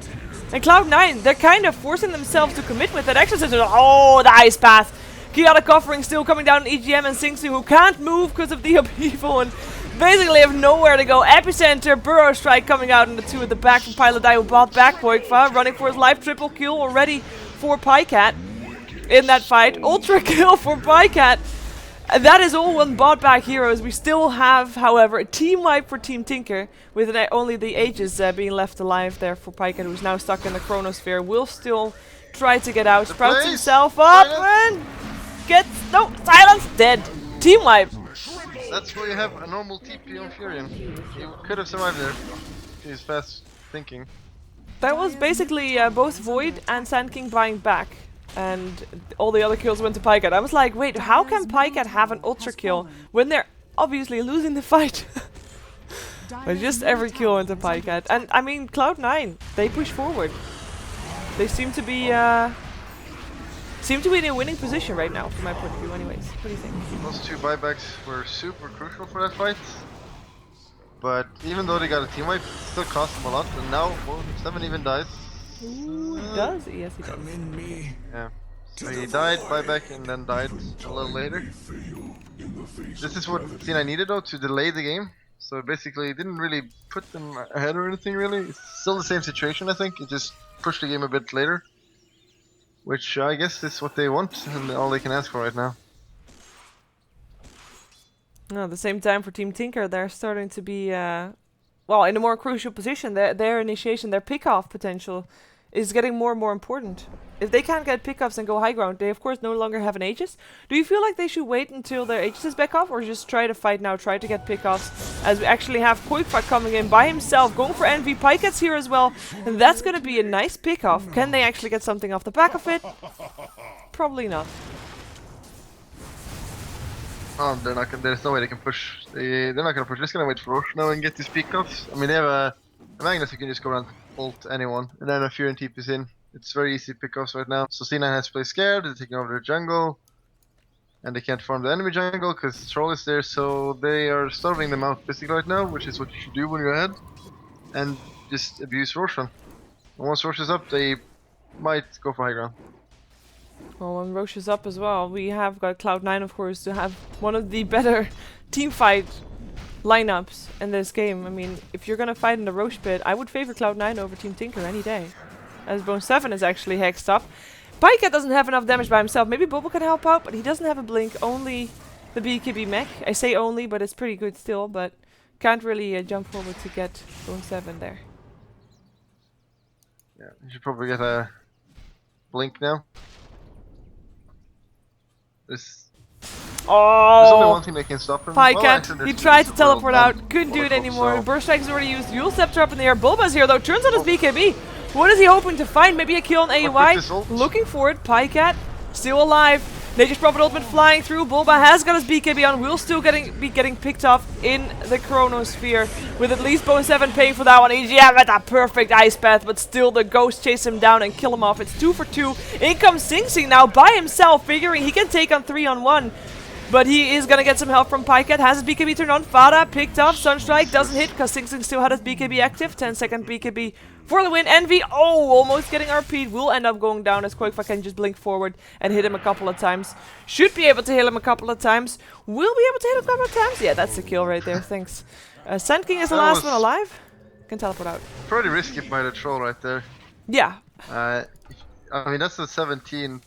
And Cloud9, they're kind of forcing themselves to commit with that Exorcism. Oh, the Ice Path. Chaotic Offering still coming down on EGM and Singsu, who can't move because of the upheaval and basically have nowhere to go. Epicenter, Burrow Strike coming out in the 2 at the back from Pilot who bought back Poikva, running for his life. Triple kill already for Pycat in that fight. Ultra kill for Pycat. And that is all one bought back heroes. We still have, however, a team wipe for Team Tinker, with only the Aegis being left alive there for Pycat, who's now stuck in the Chronosphere. Will still try to get out, sprouts Blaze! himself up, and gets, no, silence, dead. Team wipe. That's where you have a normal TP on Furion. You could have survived there. He's fast thinking. That was basically both Void and Sand King buying back. And all the other kills went to Pycat. I was like, wait, how can Pycat have an ultra kill when they're obviously losing the fight. But Dire's just middle every kill tower into is under Pycat. And I mean, Cloud9, they push forward. They seem to be in a winning position right now, from my point of view anyways. What do you think? Those two buybacks were super crucial for that fight. But even though they got a team wipe, it still cost them a lot. And now 7 even dies. Ooh, does he? Yes, he does. Yeah. So he died, buyback, and then died a little later. This is what C9 needed though, to delay the game. So basically, it didn't really put them ahead or anything really. It's still the same situation, I think. It just pushed the game a bit later. Which I guess is what they want and all they can ask for right now. No, at the same time for Team Tinker, they're starting to be, well, in a more crucial position. Their initiation, their pick-off potential is getting more and more important. If they can't get pick-offs and go high ground, they of course no longer have an Aegis. Do you feel like they should wait until their Aegis is back off, or just try to fight now, try to get pick-offs, as we actually have Koikva coming in by himself, going for Envy, Pycat's here as well, and that's gonna be a nice pick-off. Can they actually get something off the back of it? Probably not. Oh, they're not gonna, there's no way they can push. They're not gonna push. They're just gonna wait for Roshan now and get these pick-offs. I mean, they have a Magnus who can just go around ult anyone, and then a Fury and TP's in. It's very easy pick-offs right now. So C9 has to play scared, they're taking over the jungle. And they can't farm the enemy jungle because Troll is there, so they are starving them out basically right now, which is what you should do when you're ahead. And just abuse Roshan. And once Roshan is up, they might go for high ground. Well, when Roche is up as well, we have got Cloud9, of course, to have one of the better team fight lineups in this game. I mean, if you're gonna fight in the Roche pit, I would favor Cloud9 over Team Tinker any day. As Bone 7 is actually hexed up. Pycat doesn't have enough damage by himself. Maybe Bubble can help out, but he doesn't have a blink. Only the BKB mech. I say only, but it's pretty good still. But can't really jump forward to get Bone 7 there. Yeah, you should probably get a blink now. There's only one thing that can stop him. Pycat, he tried to teleport out. out. Couldn't do it anymore. Burst Strike is already used. Dual Scepter up in the air. Bulba's here though. Turns on his BKB. What is he hoping to find? Maybe a kill on AUI. Looking for it. Pycat still alive. Nature's Prophet ultimate flying through. Bulba has got his BKB on. Will still be getting picked off in the Chronosphere. With at least Bone 7 paying for that one. Yeah, with a perfect ice path. But still the Ghost chase him down and kill him off. It's 2 for 2. In comes Sing Sing now by himself. Figuring he can take on 3-on-1. But he is gonna get some help from Pycat. Has his BKB turned on. Fada picked off. Sunstrike doesn't hit because Sing Sing still had his BKB active. 10-second BKB for the win. Envy, oh, almost getting RP'd. Will end up going down as Koikva can just blink forward and hit him a couple of times. Should be able to hit him a couple of times. Will be able to hit him a couple of times. Yeah, that's the kill right there. Thanks. Sand King is the last one alive. Can teleport out. Pretty risky by the troll right there. Yeah. I mean, that's a 17.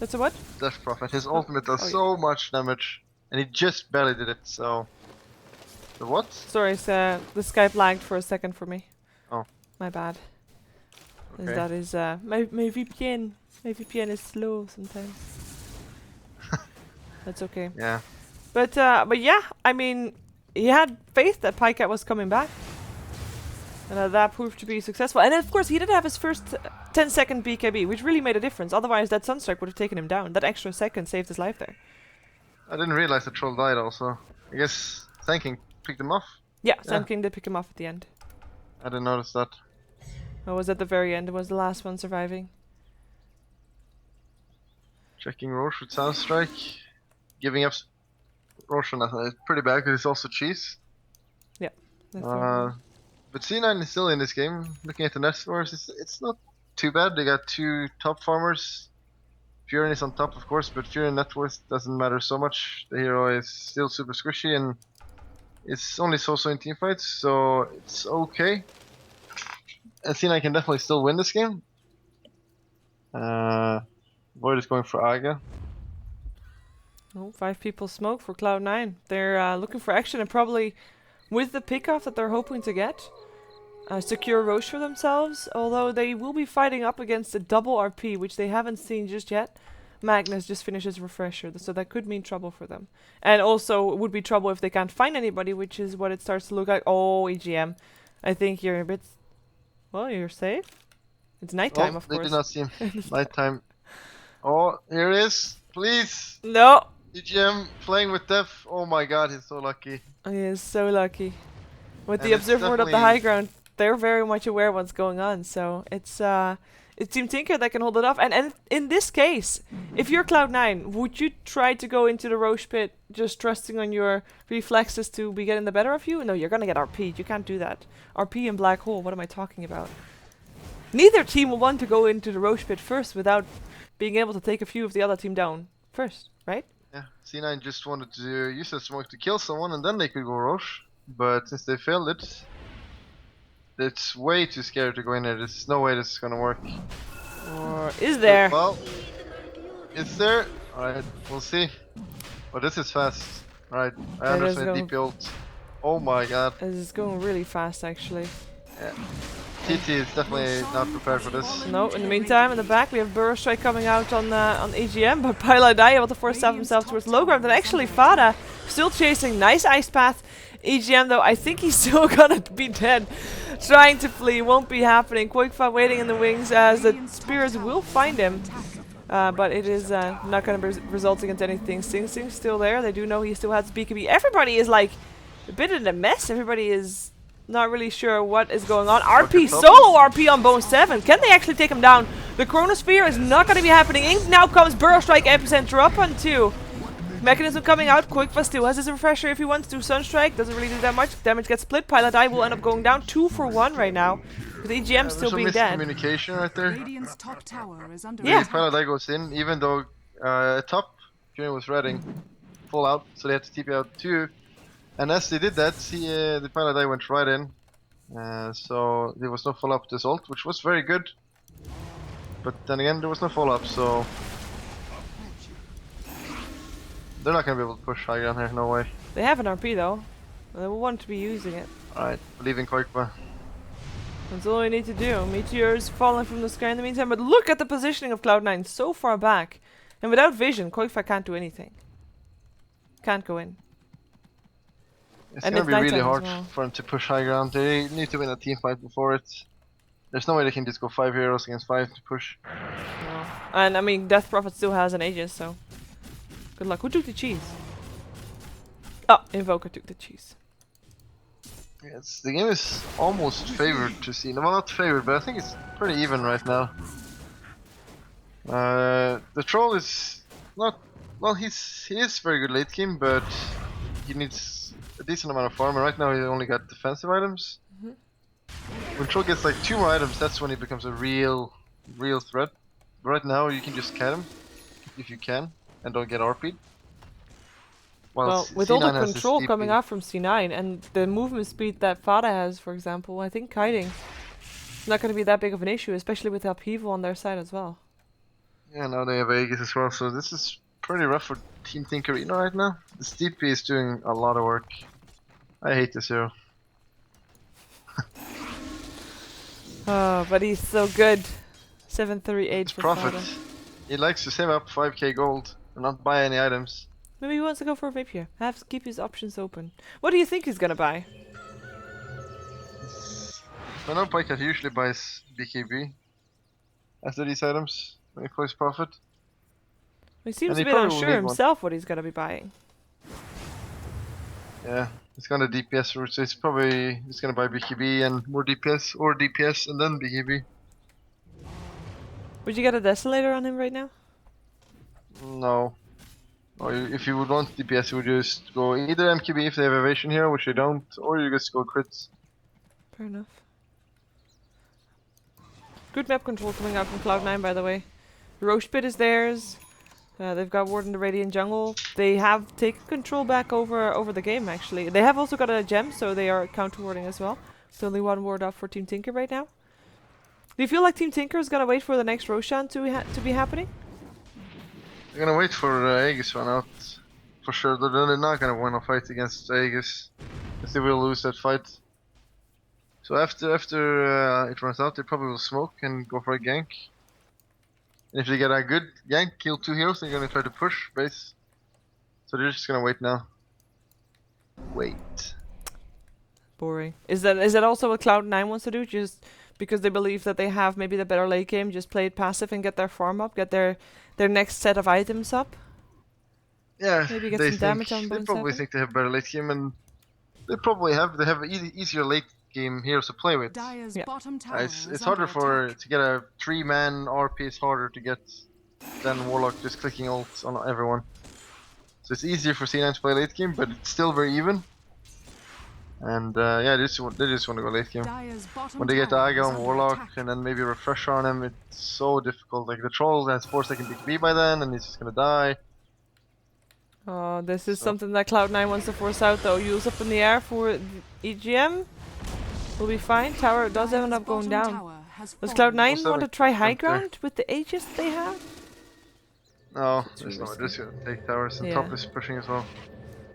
That's a what? Death Prophet. His ultimate does so much damage, and he just barely did it. So, the what? Sorry, the Skype lagged for a second for me. Oh, my bad. Okay. That is my VPN. My VPN is slow sometimes. That's okay. Yeah. But yeah, I mean, he had faith that Pycat was coming back. And that proved to be successful. And of course, he did have his first 10-second BKB, which really made a difference. Otherwise, that Sunstrike would have taken him down. That extra second saved his life there. I didn't realize the troll died also. I guess Sand King picked him off. Yeah, Sand King did pick him off at the end. I didn't notice that. It was at the very end. It was the last one surviving. Checking Roche with Soundstrike. Giving up Roshan is pretty bad because it's also cheese. Yeah. That's but C9 is still in this game. Looking at the net scores, it's not too bad. They got 2 top farmers. Fury is on top, of course, but Fury net worth doesn't matter so much. The hero is still super squishy and it's only so-so in teamfights, so it's okay. And C9 can definitely still win this game. Void is going for Aga. Oh, 5 people smoke for Cloud9. They're looking for action and probably with the pick-off that they're hoping to get, secure Roche for themselves, although they will be fighting up against a double RP, which they haven't seen just yet. Magnus just finishes Refresher, so that could mean trouble for them. And also, it would be trouble if they can't find anybody, which is what it starts to look like. Oh, EGM. I think you're a bit... Well, you're safe. It's nighttime, of course. They did not see him. Nighttime. Oh, here it is. Please! No! EGM playing with death. Oh my god, he's so lucky. He is so lucky. With And the it's observer up the definitely- high ground, they're very much aware of what's going on. So it's Team Tinker that can hold it off. And in this case, if you're Cloud9, would you try to go into the Roche pit just trusting on your reflexes to be getting the better of you? No, you're gonna get RP'd. You can't do that. RP and Black Hole, what am I talking about? Neither team will want to go into the Roche pit first without being able to take a few of the other team down first, right? Yeah, C9 just wanted to use that smoke to kill someone and then they could go Roche. But since they failed it, it's way too scary to go in there. There's no way this is gonna work. Or is there? Well, is there? Alright, we'll see. Oh, this is fast. Alright, I It is understand going- DP ult. Oh my god. This is going really fast, actually. Yeah. TT is definitely not prepared for this. No, in the meantime, in the back, we have Burrow Strike coming out on EGM, but Pyladai able to force himself towards low ground, and actually Fada still chasing. Nice ice path. EGM, though, I think he's still gonna be dead. Trying to flee, won't be happening. Quickfire waiting in the wings as the Spears will find him. But it is not going to be resulting into anything. Sing Sing's still there. They do know he still has BKB. Everybody is like a bit in a mess. Everybody is not really sure what is going on. RP, solo RP on Bone 7. Can they actually take him down? The Chronosphere is not going to be happening. In now comes Burrow Strike, Epicenter up on 2. Mechanism coming out. Quickfire still has his refresher if he wants to. Sunstrike doesn't really do that much. Damage gets split. Pyladai will end up going down 2 for 1 right now. With EGM still being dead. Miscommunication right there. Radiant's top tower is under Yeah. attack. Pyladai goes in, even though top Fury was reading full out, so they had to TP out too. And as they did that, the Pyladai went right in. So there was no follow-up to this ult, which was very good. But then again, there was no follow-up, so they're not gonna be able to push high ground here, no way. They have an RP though. They will want to be using it. Alright, leaving Koikba. That's all you need to do. Meteors falling from the sky in the meantime, but look at the positioning of Cloud9 so far back. And without vision, Koikfa can't do anything. Can't go in. It's And gonna it's be really nighttime as hard well. for them to push high ground. They need to win a team fight before it. There's no way they can just go 5 heroes against 5 to push. No. And I mean, Death Prophet still has an Aegis, so good luck. Who took the cheese? Oh, Invoker took the cheese. Yes, the game is almost favored to see. Well, not favored, but I think it's pretty even right now. The troll is not well. He is very good late game, but he needs a decent amount of farm. And right now, he only got defensive items. When troll gets like 2 more items, that's when he becomes a real threat. But right now, you can just cat him if you can and don't get RP'd. Well, with all the C9 has this control DP. coming out from C9 and the movement speed that Fada has, for example, I think kiting is not going to be that big of an issue, especially with the upheaval on their side as well. Yeah, now they have Aegis as well, so this is pretty rough for Team Tinkerino right now. This DP is doing a lot of work. I hate this hero. Oh, but he's so good. 738 It's for profit. Fada. He likes to save up 5k gold and not buy any items. Maybe he wants to go for a rapier. Have to keep his options open. What do you think he's gonna buy? I know Pikecat usually buys BKB after these items when he plays profit. He seems And a he bit probably will unsure need one. himself what he's gonna be buying. Yeah, he's gonna DPS route, so he's gonna buy BKB and more DPS, or DPS and then BKB. Would you get a Desolator on him right now? No. Or if you would want DPS, you would just go either MQB if they have evasion here, which they don't, or you just go crits. Fair enough. Good map control coming out from Cloud9, by the way. Roche Pit is theirs. They've got Ward in the Radiant Jungle. They have taken control back over the game, actually. They have also got a gem, so they are counter-warding as well. There's only 1 ward up for Team Tinker right now. Do you feel like Team Tinker is gonna wait for the next Roshan to be happening? They're gonna wait for Aegis run out, for sure. They're not gonna win a fight against Aegis, because they will lose that fight. So after it runs out, they probably will smoke and go for a gank. And if they get a good gank, kill 2 heroes, they're gonna try to push base. So they're just gonna wait now. Wait. Boring. Is that also what Cloud9 wants to do? Just because they believe that they have maybe the better late game, just play it passive and get their farm up, get their next set of items up? Yeah, Maybe get they some think damage on they bone probably 7. think they have better late game, and they probably have. They have easier late game heroes to play with. Dire's Yeah. bottom tower It's is harder under attack. to get a 3-man RP is harder to get than Warlock just clicking ult on everyone. So it's easier for C9 to play late game, but it's still very even. And yeah, they just want to go late game. Dire's bottom When they get tower Aga is on under Warlock attack. and then maybe refresh on him, it's so difficult. Like the troll has 4-second BKB by then, and he's just gonna die. Oh, this is So- something that Cloud9 wants to force out though. Use up in the air for EGM. We'll be fine. Tower does end Dire's up going bottom down. tower has Does fallen. Cloud9 Also want to have a try high jump there. ground with the Aegis they have? No, It's there's no. risky. They're just gonna take towers, and Yeah. top is pushing as well.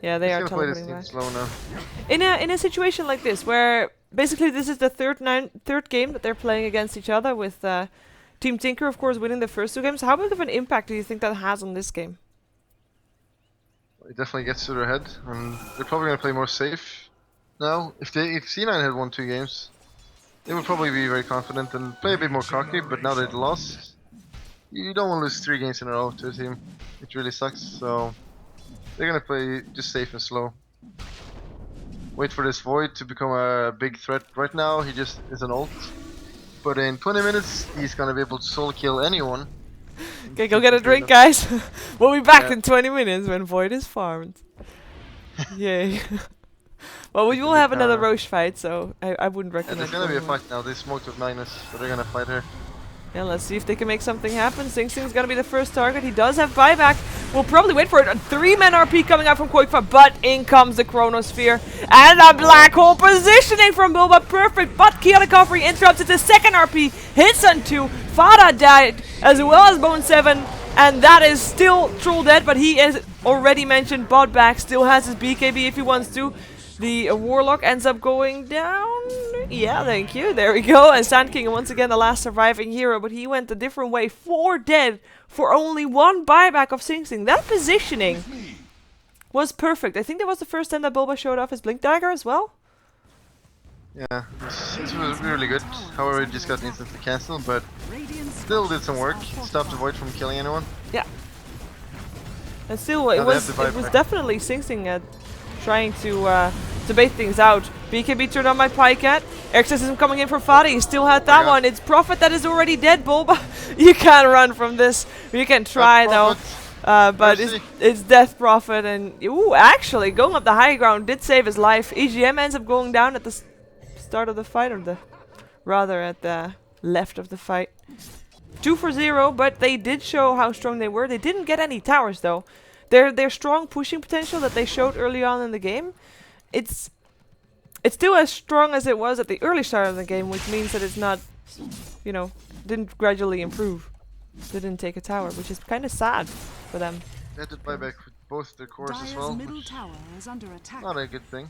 Yeah, they He's are gonna play this teleporting team back. slow now. In a situation like this, where basically this is the third game that they're playing against each other, with Team Tinker, of course, winning the first 2 games. How big of an impact do you think that has on this game? It definitely gets to their head, and they're probably gonna play more safe now. If C9 had won 2 games, they would probably be very confident and play a bit more cocky. But now they've lost, you don't want to lose 3 games in a row to a team. It really sucks. So they're gonna play just safe and slow. Wait for this Void to become a big threat. Right now, he just is an ult. But in 20 minutes, he's gonna be able to solo kill anyone. Okay, go get a drink, guys. We'll be back Yeah. in 20 minutes when Void is farmed. Yay. Well, we will have another Roche fight, so I wouldn't And recommend there's gonna be a going away. fight now. They smoked with Magnus, so they're gonna fight her. Yeah, let's see if they can make something happen. Sing Sing's gonna be the first target. He does have buyback. We'll probably wait for it. A 3-man RP coming out from Koikfa, but in comes the Chronosphere. And a black hole positioning from Bulldog. Perfect, but chaotic recovery interrupts it. The second RP hits on 2. Fada died, as well as Bone 7. And that is still Troll dead, but he is already mentioned. Bot back, still has his BKB if he wants to. The Warlock ends up going down. Yeah, thank you. There we go. And Sand King, once again, the last surviving hero, but he went a different way. 4 dead for only 1 buyback of Sing Sing. That positioning was perfect. I think that was the first time that Bulba showed off his Blink Dagger as well. Yeah, this was really good. However, it just got instantly cancelled, but still did some work. Stopped the Void from killing anyone. Yeah. And still, it Now they have was the buyback. definitely Sing Sing trying to bait things out. BKB turned on my Pycat. Exorcism coming in for Fadi. He still had that God. one. It's Prophet that is already dead, Bulba. You can't run from this. You can try though. But Mercy. it's Death Prophet, and ooh, actually going up the high ground did save his life. EGM ends up going down at the start of the fight, or rather at the left of the fight. 2 for 0, but they did show how strong they were. They didn't get any towers though. Their strong pushing potential that they showed early on in the game, it's still as strong as it was at the early start of the game, which means that it's not, you know, didn't gradually improve. They didn't take a tower, which is kind of sad for them. They had to buy back with both their cores as Dire's well. middle Which tower is under attack. not a good thing.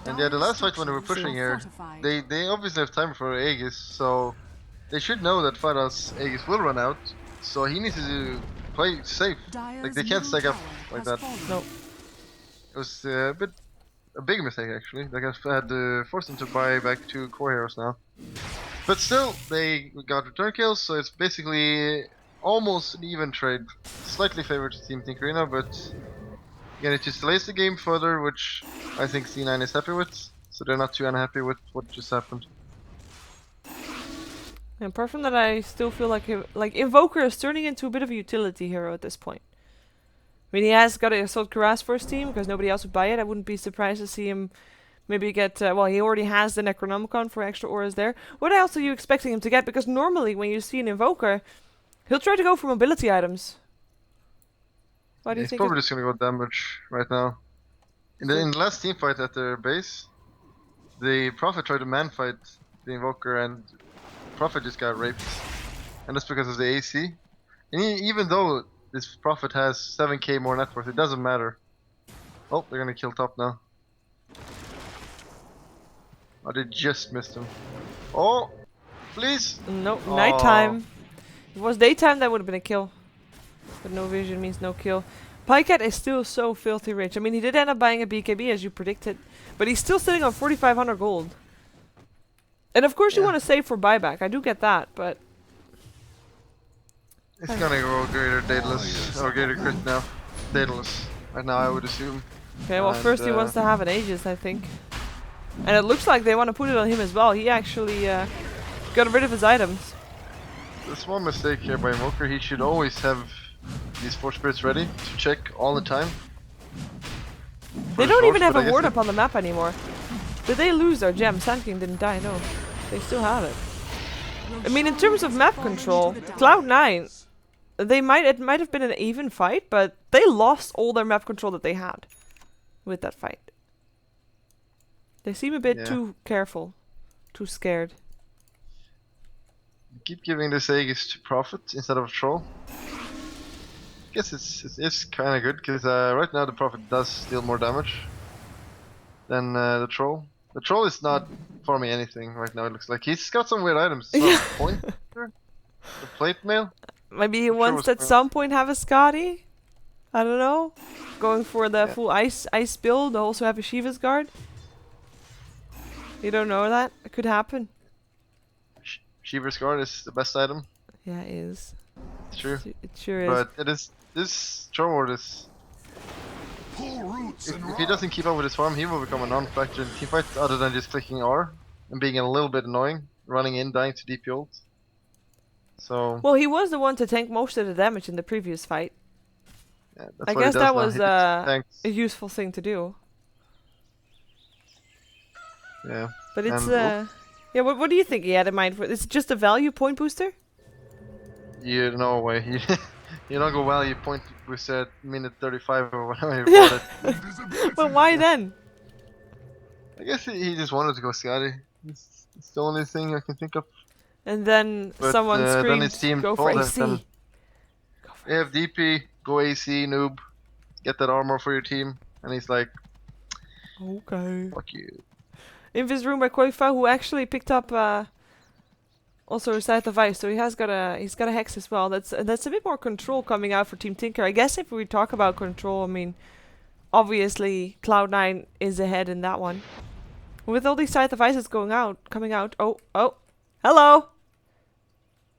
And yeah, the last fight when they were pushing here, they obviously have time for Aegis, so they should know that Fada's Aegis will run out. So he needs to play safe. Like they can't stack up like that. No. It was a big mistake actually. Like I had forced them to buy back 2 core heroes now. But still, they got return kills, so it's basically almost an even trade. Slightly favored to Team Tinkerina, but again, it just delays the game further, which I think C9 is happy with. So they're not too unhappy with what just happened. And apart from that, I still feel like Invoker is turning into a bit of a utility hero at this point. I mean, he has got a Assault Cuirass for his team because nobody else would buy it. I wouldn't be surprised to see him maybe get, well, he already has the Necronomicon for extra auras there. What else are you expecting him to get? Because normally when you see an Invoker, he'll try to go for mobility items. Why do you He's think? probably just gonna go damage right now. In the last team fight at their base, the Prophet tried to man fight the Invoker, and Prophet just got raped. And that's because of the AC. And even though this Prophet has 7k more net worth, it doesn't matter. Oh, they're gonna kill top now. Oh, they just missed him. Oh, please. No, Oh. nighttime. If it was daytime, that would have been a kill. But no vision means no kill. Pycat is still so filthy rich. I mean, he did end up buying a BKB as you predicted, but he's still sitting on 4,500 gold. And of course you Yeah. want to save for buyback. I do get that, but It's gonna go Greater Daedalus or Greater Crit now. Daedalus. Right now, I would assume. Okay, well, And, first he wants to have an Aegis, I think. And it looks like they want to put it on him as well. He actually got rid of his items. A small mistake here by Moker. He should always have these 4 spirits ready to check all the time. They don't even have a ward up on the map anymore. Did they lose their gem? Sand King didn't die, no. They still have it. I mean, in terms of map control, Cloud9, it might have been an even fight, but they lost all their map control that they had with that fight. They seem a bit too careful, too scared. Keep giving this Aegis to Prophet instead of Troll. I guess it's kind of good because right now the Prophet does deal more damage than the Troll. The Troll is not farming anything right now. It looks like he's got some weird items. Yeah. Point, the plate mail. Maybe he I'm sure wants was at some point have a Scotty. I don't know. Going for the full ice build. Also have a Sheeva's guard. You don't know that? It could happen. Sheever's guard is the best item. Yeah, it is. It's true. It sure is. But it is this Troll Ward is. If he doesn't keep up with his farm, he will become a non-factor in teamfights other than just clicking R and being a little bit annoying, running in, dying to DP ult. So. Well, he was the one to tank most of the damage in the previous fight. Yeah, that's I what he guess does that now. was He just tanks. a useful thing to do. Yeah. But it's And yeah. What do you think he had in mind for? It's just a value point booster. You no way. You don't go value point boost at minute 35 or whatever you Yeah. bought it. But why then? I guess he just wanted to go Scotty. It's the only thing I can think of. And then But, someone then his screamed, team "Go for told him, AC!" then- Go for You have DP, go AC, noob, get that armor for your team. And he's like, Okay. fuck you. Invis room by Koifa, who actually picked up also a Scythe of Ice, so he's got a Hex as well. That's a bit more control coming out for Team Tinker. I guess if we talk about control, I mean, obviously Cloud9 is ahead in that one. With all these Scythe of Ices coming out. Oh, hello.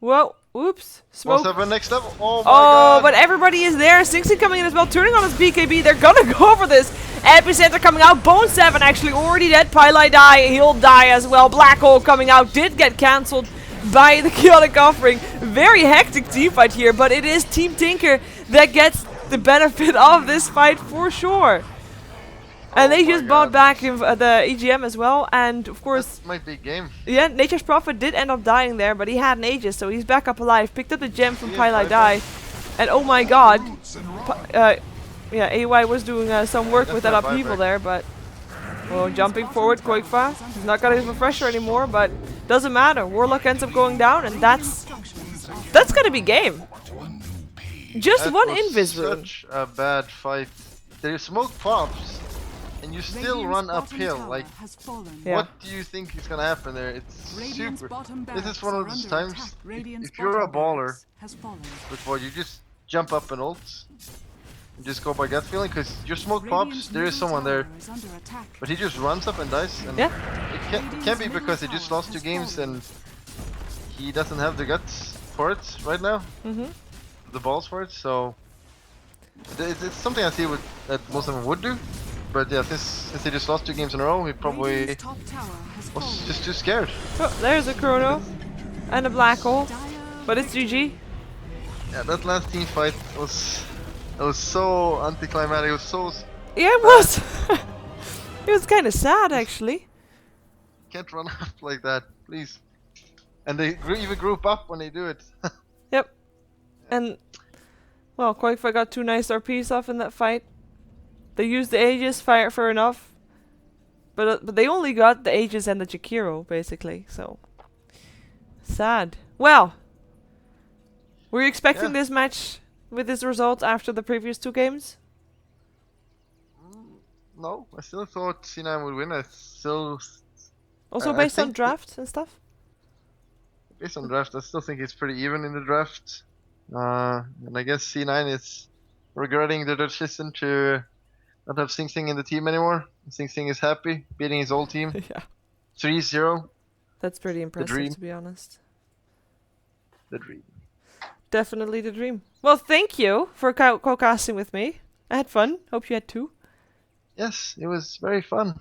Whoa, oops, smoke. What's up next level? Oh my Oh, god! but everybody is there. Singson coming in as well, turning on his BKB. They're gonna go for this. Epicenter coming out. Bone 7 actually already dead. Pylai die. He'll die as well. Black Hole coming out. Did get cancelled by the Chaotic Offering. Very hectic team fight here, but it is Team Tinker that gets the benefit of this fight for sure. And they just bought back the EGM as well, and of course, That might be game. yeah, Nature's Prophet did end up dying there, but he had an Aegis, so he's back up alive. Picked up the gem from Yeah, Pylai Die, and oh my god, yeah, AY was doing some work with that That's not upheaval buyback. there, but well, jumping forward quick fast. He's not got his refresher anymore, but doesn't matter. Warlock ends up going down, and that's gonna be game. Just That one was invis rune. such a bad fight. The smoke pops, and you still run uphill. Like, Yeah. what do you think is gonna happen there? It's super. This is one of those times. If you're a baller with what you just jump up and ult, and just go by gut feeling, because your smoke pops, there is someone there, but he just runs up and dies. And Yeah. it can't be because he just lost 2 games and he doesn't have the guts for it right now. The balls for it. So it's something I see that most of them would do. But yeah, since he just lost 2 games in a row, he probably was just too scared. Oh, there's a Chrono and a Black Hole, but it's GG. Yeah, that last team fight was so anticlimactic. It was so Yeah, it was. It was kind of sad, actually. can't run up like that, please. And they even group up when they do it. Yep. And well, Koifa got 2 nice RPs off in that fight. They used the Aegis, fair enough. But they only got the Aegis and the Jakiro, basically. So sad. Well, were you expecting this match with this result after the previous 2 games? No, I still thought C9 would win. I still, Also I based on think drafts and stuff? based on draft, I still think it's pretty even in the draft. And I guess C9 is regretting the decision to not have Sing Sing in the team anymore. Sing Sing is happy, beating his old team Yeah. 3-0. That's pretty impressive, dream. to be honest. The dream. Definitely the dream. Well, thank you for co-casting with me. I had fun. Hope you had too. Yes, it was very fun.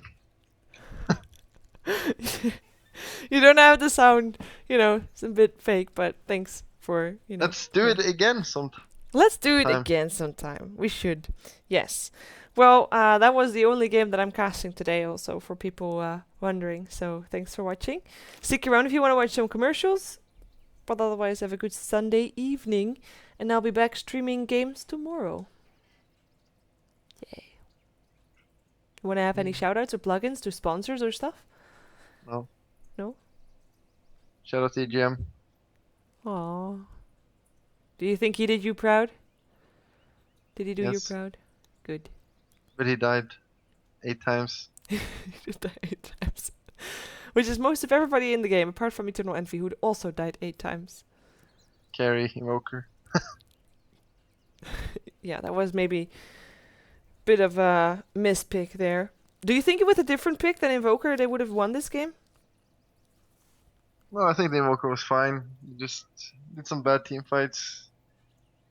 You don't have to sound, it's a bit fake, but thanks for, Let's do it again sometime. Let's do it again sometime. We should. Yes. Well, that was the only game that I'm casting today also, for people wondering. So thanks for watching. Stick around if you want to watch some commercials. But otherwise, have a good Sunday evening. And I'll be back streaming games tomorrow. Yay. You want to have any shoutouts or plugins to sponsors or stuff? No. No? Shout out to EGM. Aww. Do you think he did you proud? Did he do you Yes. proud? Good. But he died 8 times. He died 8 times. Which is most of everybody in the game, apart from Eternal Envy, who also died 8 times. Carry, Invoker. Yeah, that was maybe a bit of a mispick there. Do you think with a different pick than Invoker, they would have won this game? No, I think the Invoker was fine. He just did some bad team fights.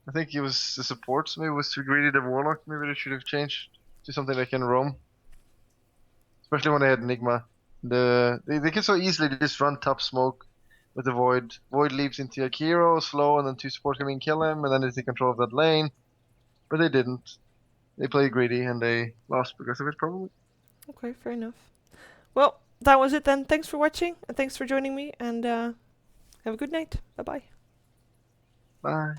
I think he was the support, so maybe it was too greedy the Warlock. Maybe they should have changed to something that can roam. Especially when they had Enigma. They can so easily just run top smoke with the Void. Void leaps into a hero, slow, and then 2 support come in and kill him, and then they take control of that lane. But they didn't. They played greedy and they lost because of it, probably. Okay, fair enough. Well, that was it then. Thanks for watching, and thanks for joining me, and have a good night. Bye-bye. Bye.